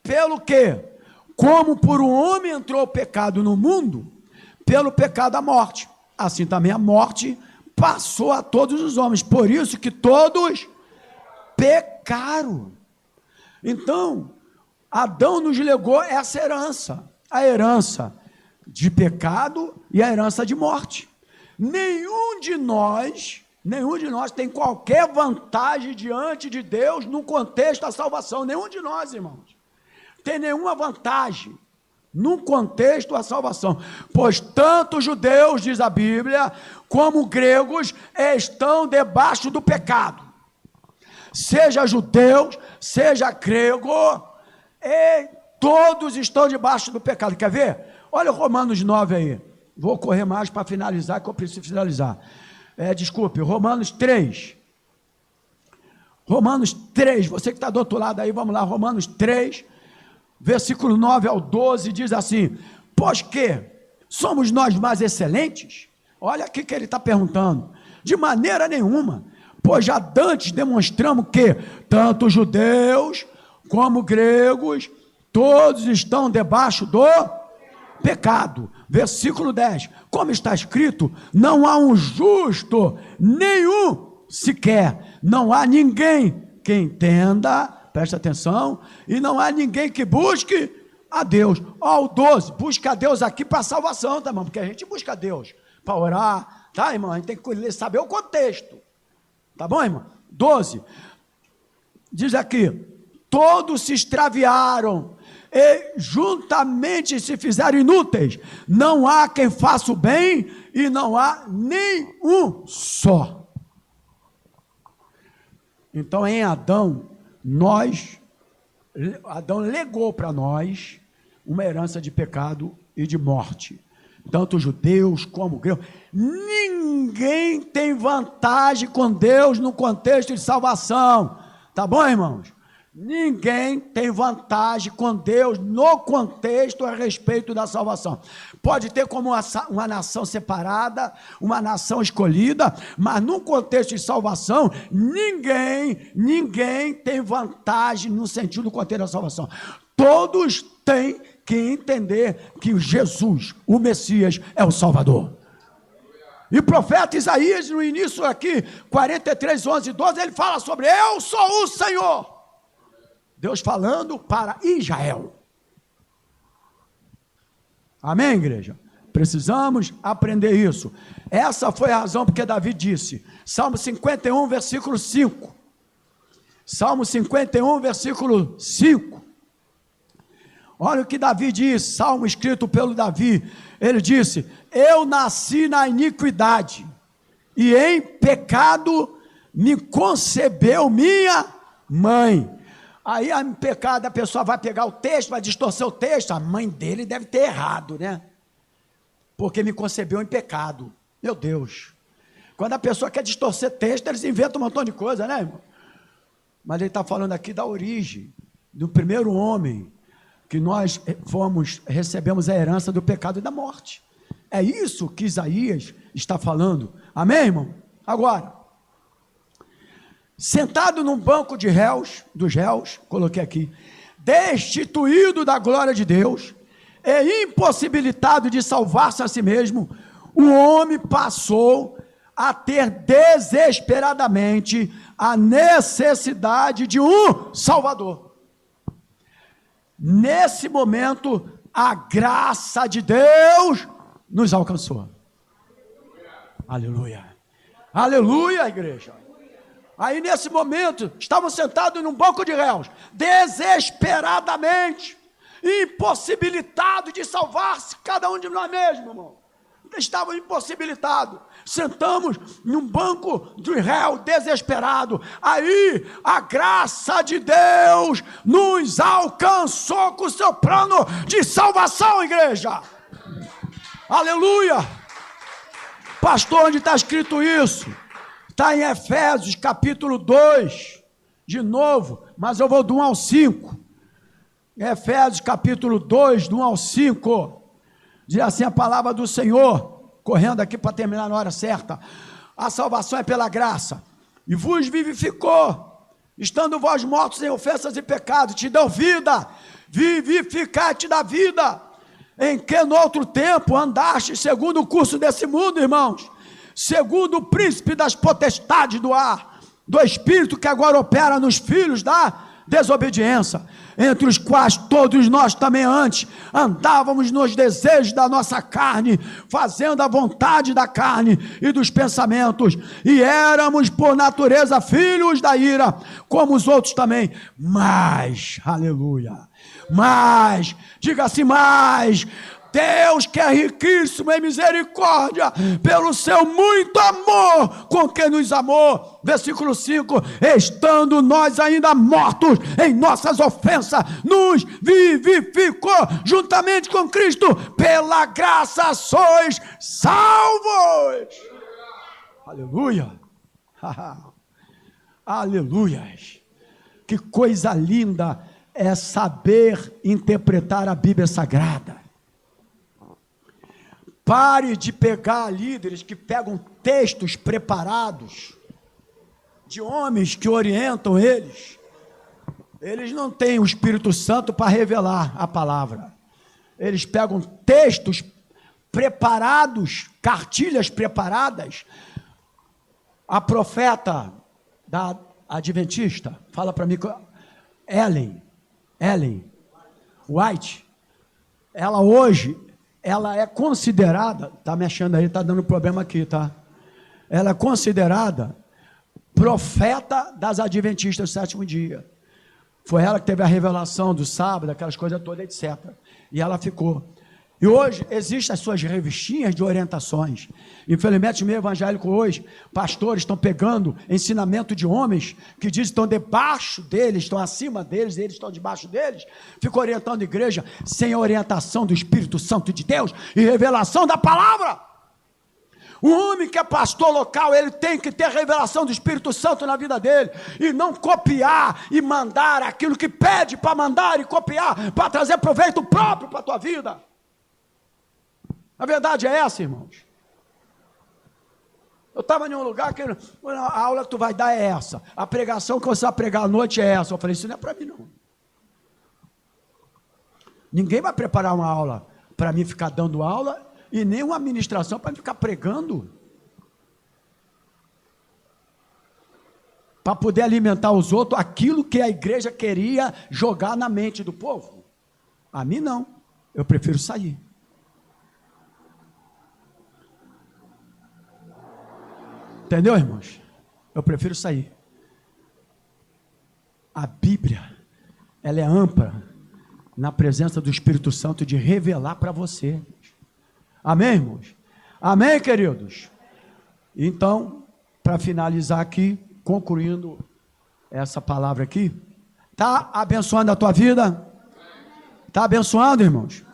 pelo que, como por um homem entrou o pecado no mundo, pelo pecado a morte, assim também a morte passou a todos os homens, por isso que todos pecaram. Então, Adão nos legou essa herança, a herança de pecado e a herança de morte. Nenhum de nós tem qualquer vantagem diante de Deus no contexto da salvação, nenhum de nós, irmãos, tem nenhuma vantagem, num contexto a salvação. Pois tanto judeus, diz a Bíblia, como gregos estão debaixo do pecado. Seja judeus, seja grego, todos estão debaixo do pecado. Quer ver? Olha o Romanos 9 aí. Vou correr mais para finalizar, que eu preciso finalizar. Desculpe, Romanos 3. Romanos 3, você que está do outro lado aí, vamos lá, Romanos 3, versículo 9 ao 12, diz assim: pois que somos nós mais excelentes? Olha aqui que ele está perguntando. De maneira nenhuma, pois já dantes demonstramos que tanto judeus como gregos, todos estão debaixo do pecado. Versículo 10, como está escrito, não há um justo nenhum sequer, não há ninguém que entenda, presta atenção, e não há ninguém que busque a Deus. O 12, busca a Deus aqui para salvação, tá, irmão? Porque a gente busca a Deus para orar, tá, irmão? A gente tem que saber o contexto, tá bom, irmão? 12, diz aqui, todos se extraviaram, e juntamente se fizeram inúteis, não há quem faça o bem, e não há nenhum só. Então, em Adão, Adão legou para nós uma herança de pecado e de morte. Tanto judeus como gregos. Ninguém tem vantagem com Deus no contexto de salvação. Tá bom, irmãos? Ninguém tem vantagem com Deus no contexto a respeito da salvação. Pode ter como uma nação separada, uma nação escolhida, mas no contexto de salvação, ninguém tem vantagem no sentido do contexto da salvação. Todos têm que entender que Jesus, o Messias, é o Salvador. E o profeta Isaías, no início aqui, 43, 11 e 12, ele fala sobre: eu sou o Senhor. Deus falando para Israel. Amém, igreja? Precisamos aprender isso. Essa foi a razão porque Davi disse, Salmo 51, versículo 5. Salmo 51, versículo 5. Olha o que Davi diz, salmo escrito pelo Davi. Ele disse: eu nasci na iniquidade, e em pecado me concebeu minha mãe. Aí, em pecado, a pessoa vai pegar o texto, vai distorcer o texto. A mãe dele deve ter errado, né? Porque me concebeu em pecado. Meu Deus. Quando a pessoa quer distorcer texto, eles inventam um montão de coisa, né, irmão? Mas ele está falando aqui da origem, do primeiro homem, que nós recebemos a herança do pecado e da morte. É isso que Isaías está falando. Amém, irmão? Agora, sentado num banco de réus, dos réus, coloquei aqui, destituído da glória de Deus, e impossibilitado de salvar-se a si mesmo, o homem passou a ter desesperadamente a necessidade de um Salvador. Nesse momento, a graça de Deus nos alcançou. Aleluia. Aleluia, igreja. Aí nesse momento, estavam sentados num banco de réus, desesperadamente, impossibilitados de salvar-se, cada um de nós mesmos, irmão. Estavam impossibilitados. Sentamos num banco de réu desesperado. Aí a graça de Deus nos alcançou com o seu plano de salvação, igreja. Aleluia. Pastor, onde está escrito isso? Está em Efésios capítulo 2, de novo, mas eu vou do 1 ao 5. Efésios capítulo 2, do 1 ao 5, diz assim a palavra do Senhor, correndo aqui para terminar na hora certa: a salvação é pela graça, e vos vivificou, estando vós mortos em ofensas e pecados, te deu vida, vivificar-te da vida, em que no outro tempo andaste segundo o curso desse mundo, irmãos, segundo o príncipe das potestades do ar, do espírito que agora opera nos filhos da desobediência, entre os quais todos nós também antes andávamos nos desejos da nossa carne, fazendo a vontade da carne e dos pensamentos, e éramos por natureza filhos da ira, como os outros também, mas, aleluia, Mas, diga assim, mas Deus que é riquíssimo em misericórdia, pelo seu muito amor com que nos amou. Versículo 5, estando nós ainda mortos em nossas ofensas, nos vivificou juntamente com Cristo, pela graça sois salvos. Aleluia. Aleluias. Que coisa linda é saber interpretar a Bíblia Sagrada. Pare de pegar líderes que pegam textos preparados de homens que orientam eles. Eles não têm o Espírito Santo para revelar a palavra. Eles pegam textos preparados, cartilhas preparadas. A profeta da Adventista, fala para mim, Ellen White, ela hoje, ela é considerada, está mexendo aí, está dando problema aqui, tá? Ela é considerada profeta das Adventistas do sétimo dia. Foi ela que teve a revelação do sábado, aquelas coisas todas, etc. E ela ficou. E hoje existem as suas revistinhas de orientações. Infelizmente, no meio evangélico hoje, pastores estão pegando ensinamento de homens que dizem que estão debaixo deles, estão acima deles, eles estão debaixo deles. Ficam orientando a igreja sem a orientação do Espírito Santo de Deus e revelação da palavra. O homem que é pastor local, ele tem que ter revelação do Espírito Santo na vida dele, e não copiar e mandar aquilo que pede para mandar e copiar, para trazer proveito próprio para a tua vida. A verdade é essa, irmãos. Eu estava em um lugar que a aula que tu vai dar é essa, a pregação que você vai pregar à noite é essa. Eu falei, isso não é para mim não. Ninguém vai preparar uma aula para mim ficar dando aula, e nem uma administração para ficar pregando, para poder alimentar os outros aquilo que a igreja queria jogar na mente do povo. A mim não, eu prefiro sair. Entendeu, irmãos? Eu prefiro sair. A Bíblia, ela é ampla na presença do Espírito Santo de revelar para você. Amém, irmãos? Amém, queridos? Então, para finalizar aqui, concluindo essa palavra aqui, está abençoando a tua vida? Está abençoando, irmãos?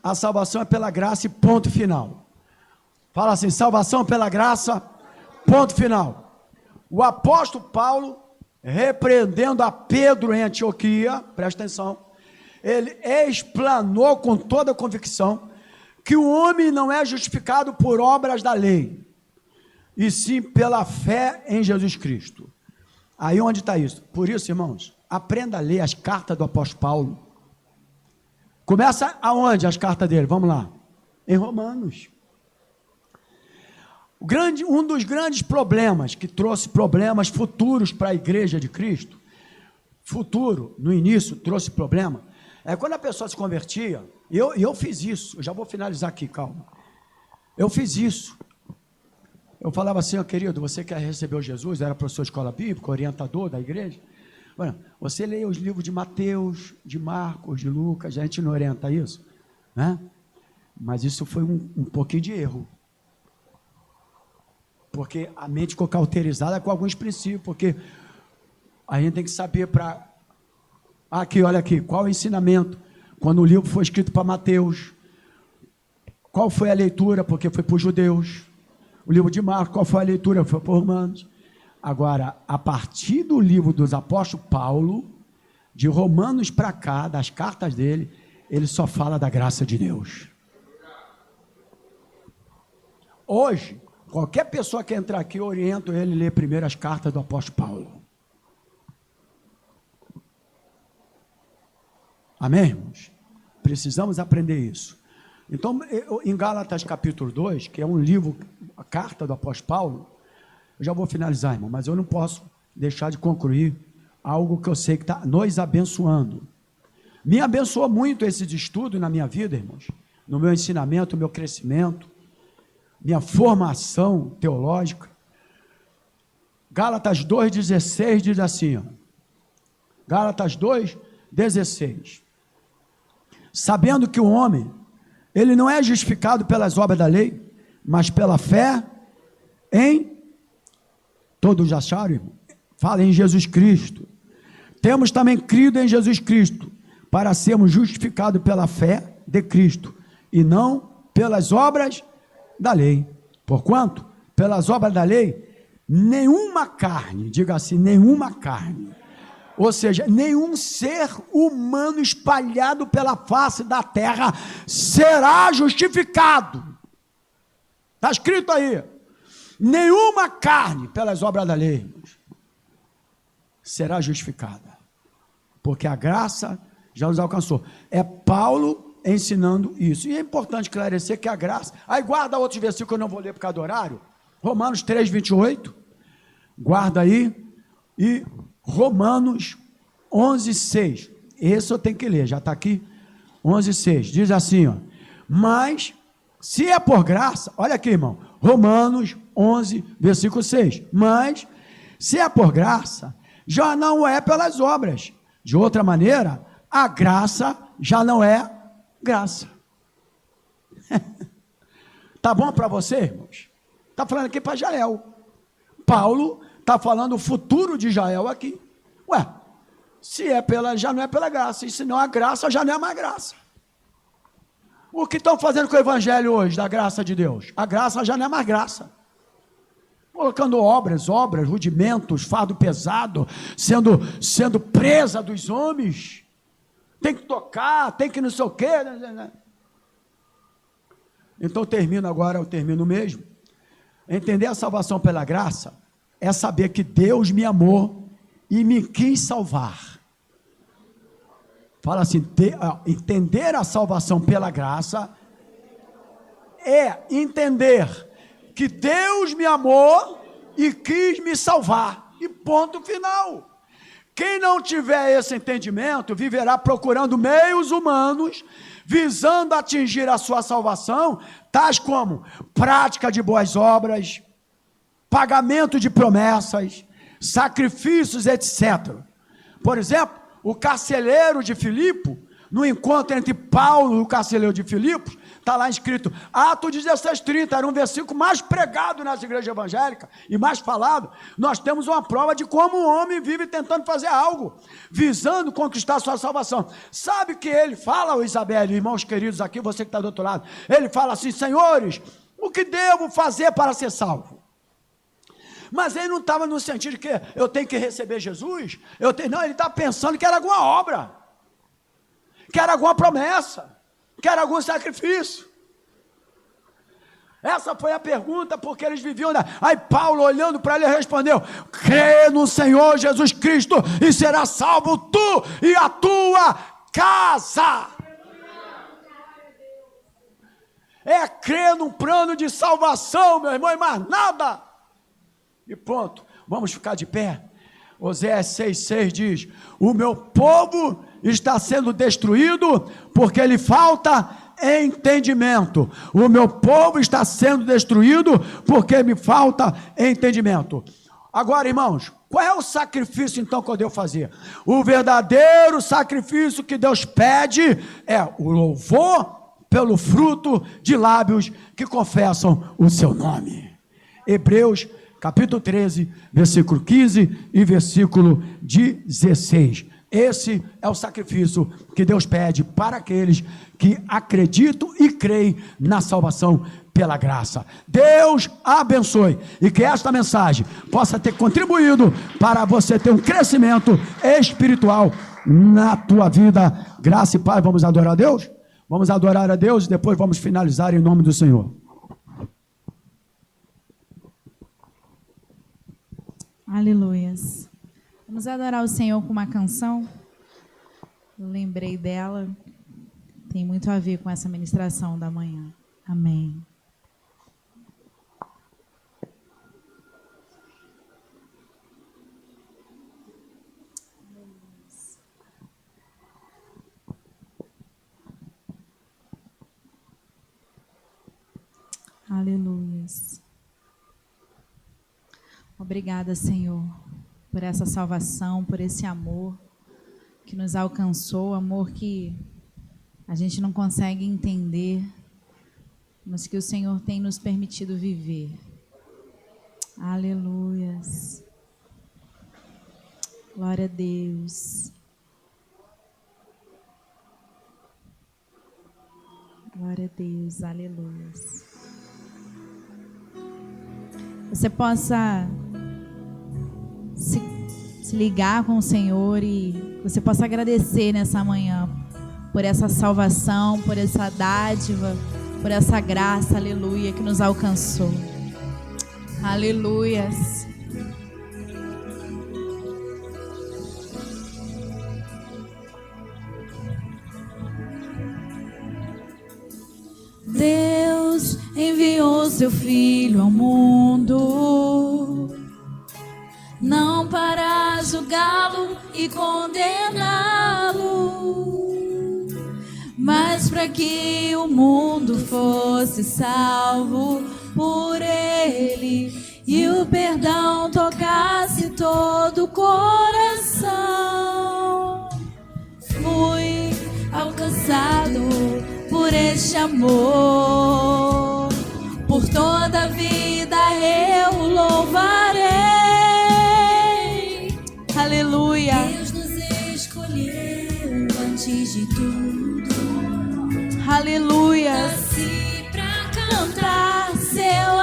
A salvação é pela graça e ponto final. Fala assim, salvação pela graça, ponto final. O apóstolo Paulo, repreendendo a Pedro em Antioquia, presta atenção, ele explanou com toda a convicção que o homem não é justificado por obras da lei, e sim pela fé em Jesus Cristo. Aí onde está isso? Por isso, irmãos, aprenda a ler as cartas do apóstolo Paulo. Começa aonde as cartas dele? Vamos lá. Em Romanos. Um dos grandes problemas, que trouxe problemas futuros para a igreja de Cristo, futuro, no início, trouxe problema, é quando a pessoa se convertia. Eu fiz isso, eu já vou finalizar aqui, calma. Eu fiz isso. Eu falava assim, ó, querido, você quer receber Jesus? Era professor de escola bíblica, orientador da igreja. Bueno, você lê os livros de Mateus, de Marcos, de Lucas, a gente não orienta isso, né? Mas isso foi um pouquinho de erro. Porque a mente ficou cauterizada com alguns princípios, porque a gente tem que saber para... Aqui, olha aqui, qual é o ensinamento? Quando o livro foi escrito para Mateus, qual foi a leitura? Porque foi para os judeus. O livro de Marcos, qual foi a leitura? Foi para os romanos. Agora, a partir do livro dos apóstolos Paulo, de Romanos para cá, das cartas dele, ele só fala da graça de Deus. Hoje, qualquer pessoa que entrar aqui, eu oriento ele a ler primeiro as cartas do apóstolo Paulo. Amém, irmãos? Precisamos aprender isso. Então, em Gálatas capítulo 2, que é um livro, a carta do apóstolo Paulo, eu já vou finalizar, irmão, mas eu não posso deixar de concluir algo que eu sei que está nos abençoando. Me abençoou muito esses estudos na minha vida, irmãos, no meu ensinamento, no meu crescimento, minha formação teológica. Gálatas 2,16 diz assim, ó, Gálatas 2,16, sabendo que o homem, ele não é justificado pelas obras da lei, mas pela fé em, todos já acharam, irmão? Fala em Jesus Cristo. Temos também crido em Jesus Cristo, para sermos justificados pela fé de Cristo, e não pelas obras da lei. Porquanto, pelas obras da lei, nenhuma carne, diga assim, nenhuma carne, ou seja, nenhum ser humano espalhado pela face da terra será justificado. Está escrito aí, nenhuma carne pelas obras da lei será justificada, porque a graça já nos alcançou. É Paulo ensinando isso, e é importante esclarecer que a graça, aí guarda outros versículos que eu não vou ler por causa do horário, Romanos 3, 28, guarda aí, e Romanos 11, 6, esse eu tenho que ler, já está aqui, 11, 6, diz assim, ó, mas, se é por graça, olha aqui, irmão, Romanos 11, versículo 6, mas, se é por graça, já não é pelas obras, de outra maneira, a graça já não é graça. Tá bom para você, irmãos? Está falando aqui para Jael, Paulo está falando o futuro de Jael aqui. Ué, se é pela, já não é pela graça, e se não é graça, já não é mais graça. O que estão fazendo com o evangelho hoje, da graça de Deus? A graça já não é mais graça. Colocando obras, rudimentos, fardo pesado, sendo presa dos homens. Tem que tocar, tem que não sei o quê. Então eu termino mesmo. Entender a salvação pela graça é saber que Deus me amou e me quis salvar. Fala assim, entender a salvação pela graça é entender que Deus me amou e quis me salvar, e ponto final. Quem não tiver esse entendimento, viverá procurando meios humanos, visando atingir a sua salvação, tais como prática de boas obras, pagamento de promessas, sacrifícios, etc. Por exemplo, o carcereiro de Filipe, no encontro entre Paulo e o carcereiro de Filipe, está lá escrito, Atos 16:30, era um versículo mais pregado nas igrejas evangélicas, e mais falado. Nós temos uma prova de como o homem vive tentando fazer algo, visando conquistar a sua salvação. Sabe que ele fala, Isabel, irmãos queridos aqui, você que está do outro lado, ele fala assim, senhores, o que devo fazer para ser salvo? Mas ele não estava no sentido de que eu tenho que receber Jesus, não, ele está pensando que era alguma obra, que era alguma promessa, que era algum sacrifício. Essa foi a pergunta, porque eles viviam, aí Paulo olhando para ele respondeu, crê no Senhor Jesus Cristo e será salvo tu e a tua casa. É crer num plano de salvação, meu irmão, e mais nada. E pronto, vamos ficar de pé. Oséias 6,6 diz, o meu povo está sendo destruído porque lhe falta entendimento. O meu povo está sendo destruído porque me falta entendimento. Agora, irmãos, qual é o sacrifício então que eu devo fazer? O verdadeiro sacrifício que Deus pede é o louvor pelo fruto de lábios que confessam o seu nome. Hebreus capítulo 13, versículo 15 e versículo 16. Esse é o sacrifício que Deus pede para aqueles que acreditam e creem na salvação pela graça. Deus abençoe e que esta mensagem possa ter contribuído para você ter um crescimento espiritual na tua vida. Graça e paz. Vamos adorar a Deus? Vamos adorar a Deus e depois vamos finalizar em nome do Senhor. Aleluias. Vamos adorar o Senhor com uma canção. Eu lembrei dela. Tem muito a ver com essa ministração da manhã. Amém. Aleluias. Obrigada, Senhor, por essa salvação, por esse amor que nos alcançou, amor que a gente não consegue entender, mas que o Senhor tem nos permitido viver. Aleluias. Glória a Deus. Glória a Deus. Aleluias. Você possa se ligar com o Senhor e você possa agradecer nessa manhã por essa salvação, por essa dádiva, por essa graça, aleluia, que nos alcançou. Aleluias. Deus enviou seu Filho ao mundo, não para julgá-lo e condená-lo, mas para que o mundo fosse salvo por Ele e o perdão tocasse todo o coração. Fui alcançado por este amor, por toda a vida eu louvarei. Aleluia. Deus nos escolheu antes de tudo. Aleluia. Nasci pra cantar seu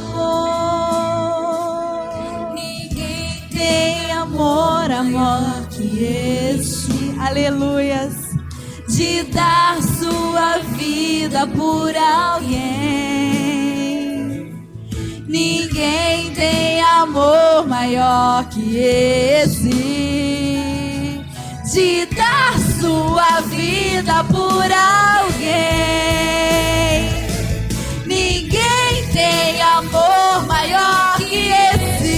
amor. Ninguém tem amor maior que este. Aleluias. De dar sua vida por alguém. Ninguém tem amor maior que esse. De dar sua vida por alguém. Ninguém tem amor maior que esse.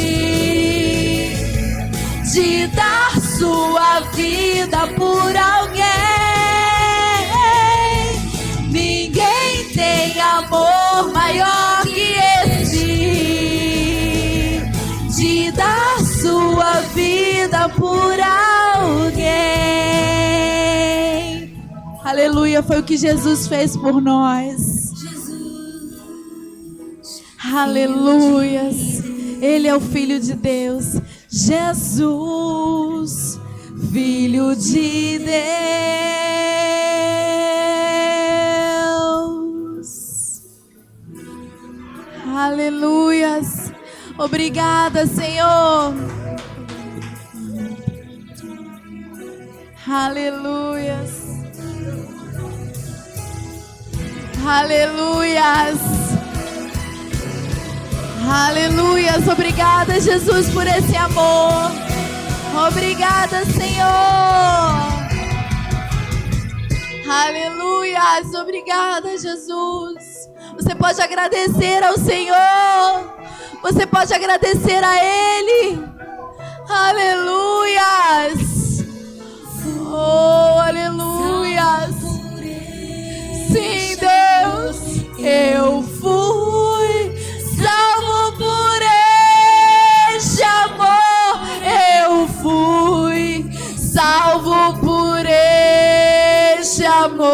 De dar sua vida por alguém. Ninguém tem amor maior que esse, de dar sua vida por alguém. Aleluia, foi o que Jesus fez por nós. Aleluias, Ele é o Filho de Deus. Jesus, Filho de Deus. Aleluias. Obrigada, Senhor. Aleluias. Aleluias. Aleluias. Obrigada, Jesus, por esse amor. Obrigada, Senhor. Aleluias. Obrigada, Jesus. Você pode agradecer ao Senhor. Você pode agradecer a Ele. Aleluias. Oh, aleluias. Sim, Deus. Eu fui salvo por este amor. Eu fui salvo por este amor.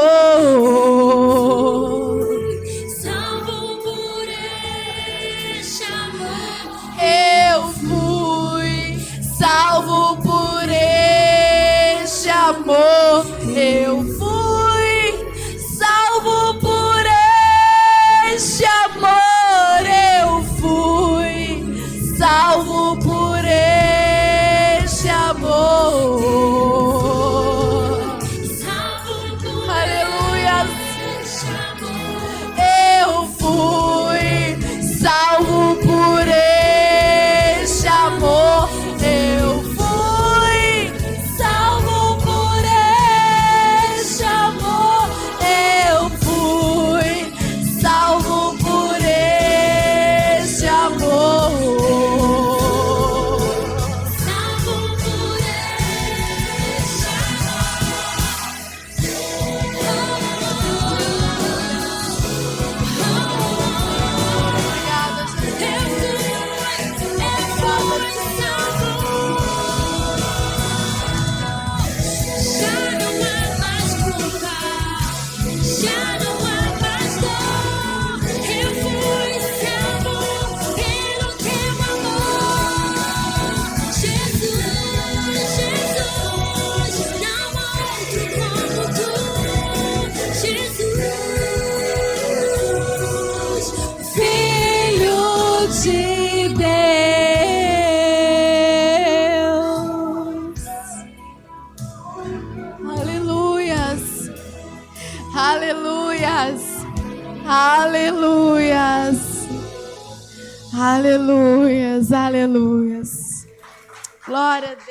Eu fui salvo por este amor. Eu fui salvo por este amor. Eu fui salvo por este amor. Aleluia. Já não há mais dor. Eu fui salvo pelo teu amor. Jesus, Jesus, não há outro como tu. Jesus, Filho de Deus. Aleluias, aleluias, aleluias, aleluias, aleluias. Glória a Deus.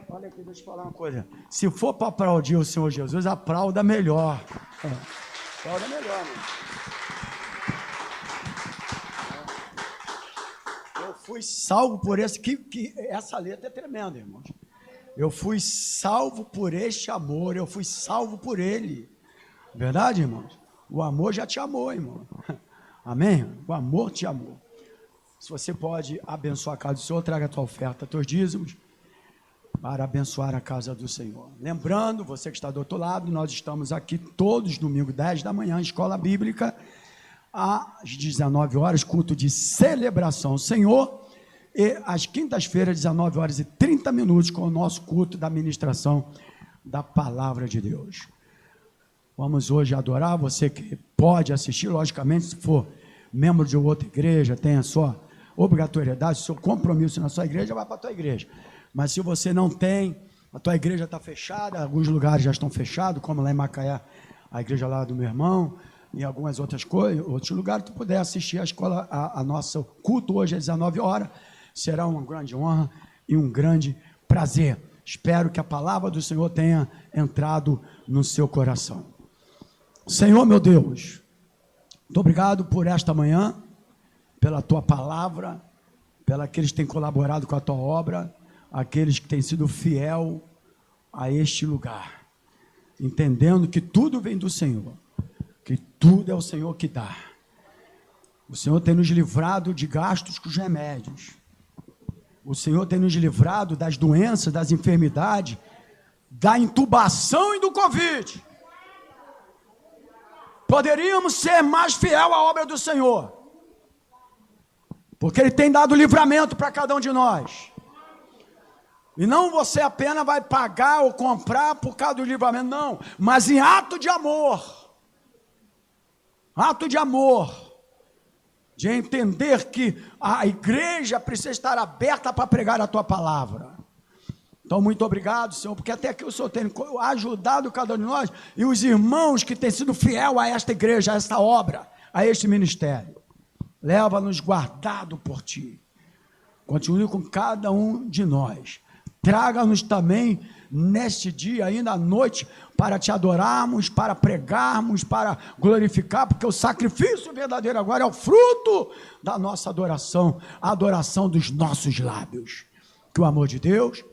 Olha aqui, deixa eu falar uma coisa. Se for para aplaudir o Senhor Jesus, aplauda melhor. Aplauda melhor, né? Eu fui salvo por esse... essa letra é tremenda, irmãos. Eu fui salvo por este amor, eu fui salvo por ele. Verdade, irmãos? O amor já te amou, irmão. Amém? O amor te amou. Se você pode abençoar a casa do Senhor, traga a tua oferta, teus dízimos, para abençoar a casa do Senhor. Lembrando, você que está do outro lado, nós estamos aqui todos, domingo, 10 da manhã, escola bíblica, às 19 horas, culto de celebração ao Senhor, e às quintas-feiras, 19 horas e 30 minutos, com o nosso culto da ministração da Palavra de Deus. Vamos hoje adorar, você que pode assistir, logicamente, se for membro de outra igreja, tem a sua obrigatoriedade, seu compromisso na sua igreja, vai para a tua igreja. Mas se você não tem, a tua igreja está fechada, alguns lugares já estão fechados, como lá em Macaé, a igreja lá do meu irmão, e algumas outras coisas, outros lugares, tu puder assistir a escola, a nosso culto hoje às 19 horas, será uma grande honra e um grande prazer. Espero que a palavra do Senhor tenha entrado no seu coração. Senhor, meu Deus, muito obrigado por esta manhã, pela tua palavra, pela aqueles que têm colaborado com a tua obra, aqueles que têm sido fiel a este lugar, entendendo que tudo vem do Senhor, que tudo é o Senhor que dá. O Senhor tem nos livrado de gastos com os remédios. O Senhor tem nos livrado das doenças, das enfermidades, da intubação e do Covid. Poderíamos ser mais fiel à obra do Senhor, porque Ele tem dado livramento para cada um de nós. E não você apenas vai pagar ou comprar por causa do livramento, não, mas em ato de amor, de entender que a igreja precisa estar aberta para pregar a tua palavra. Então, muito obrigado, Senhor, porque até aqui o Senhor tem ajudado cada um de nós e os irmãos que têm sido fiel a esta igreja, a esta obra, a este ministério. Leva-nos guardado por Ti. Continue com cada um de nós. Traga-nos também neste dia, ainda à noite, para Te adorarmos, para pregarmos, para glorificar, porque o sacrifício verdadeiro agora é o fruto da nossa adoração, a adoração dos nossos lábios. Que o amor de Deus,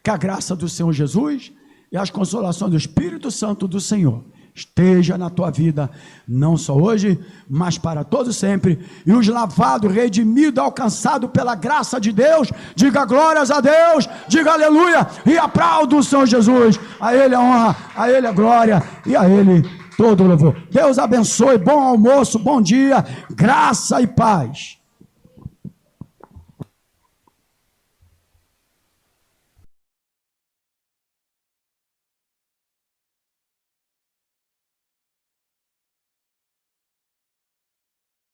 que a graça do Senhor Jesus e as consolações do Espírito Santo do Senhor esteja na tua vida, não só hoje, mas para todos sempre. E os lavados, redimidos, alcançados pela graça de Deus, diga glórias a Deus, diga aleluia, e aplauda o Senhor Jesus. A Ele a honra, a Ele a glória, e a Ele todo o louvor. Deus abençoe, bom almoço, bom dia, graça e paz.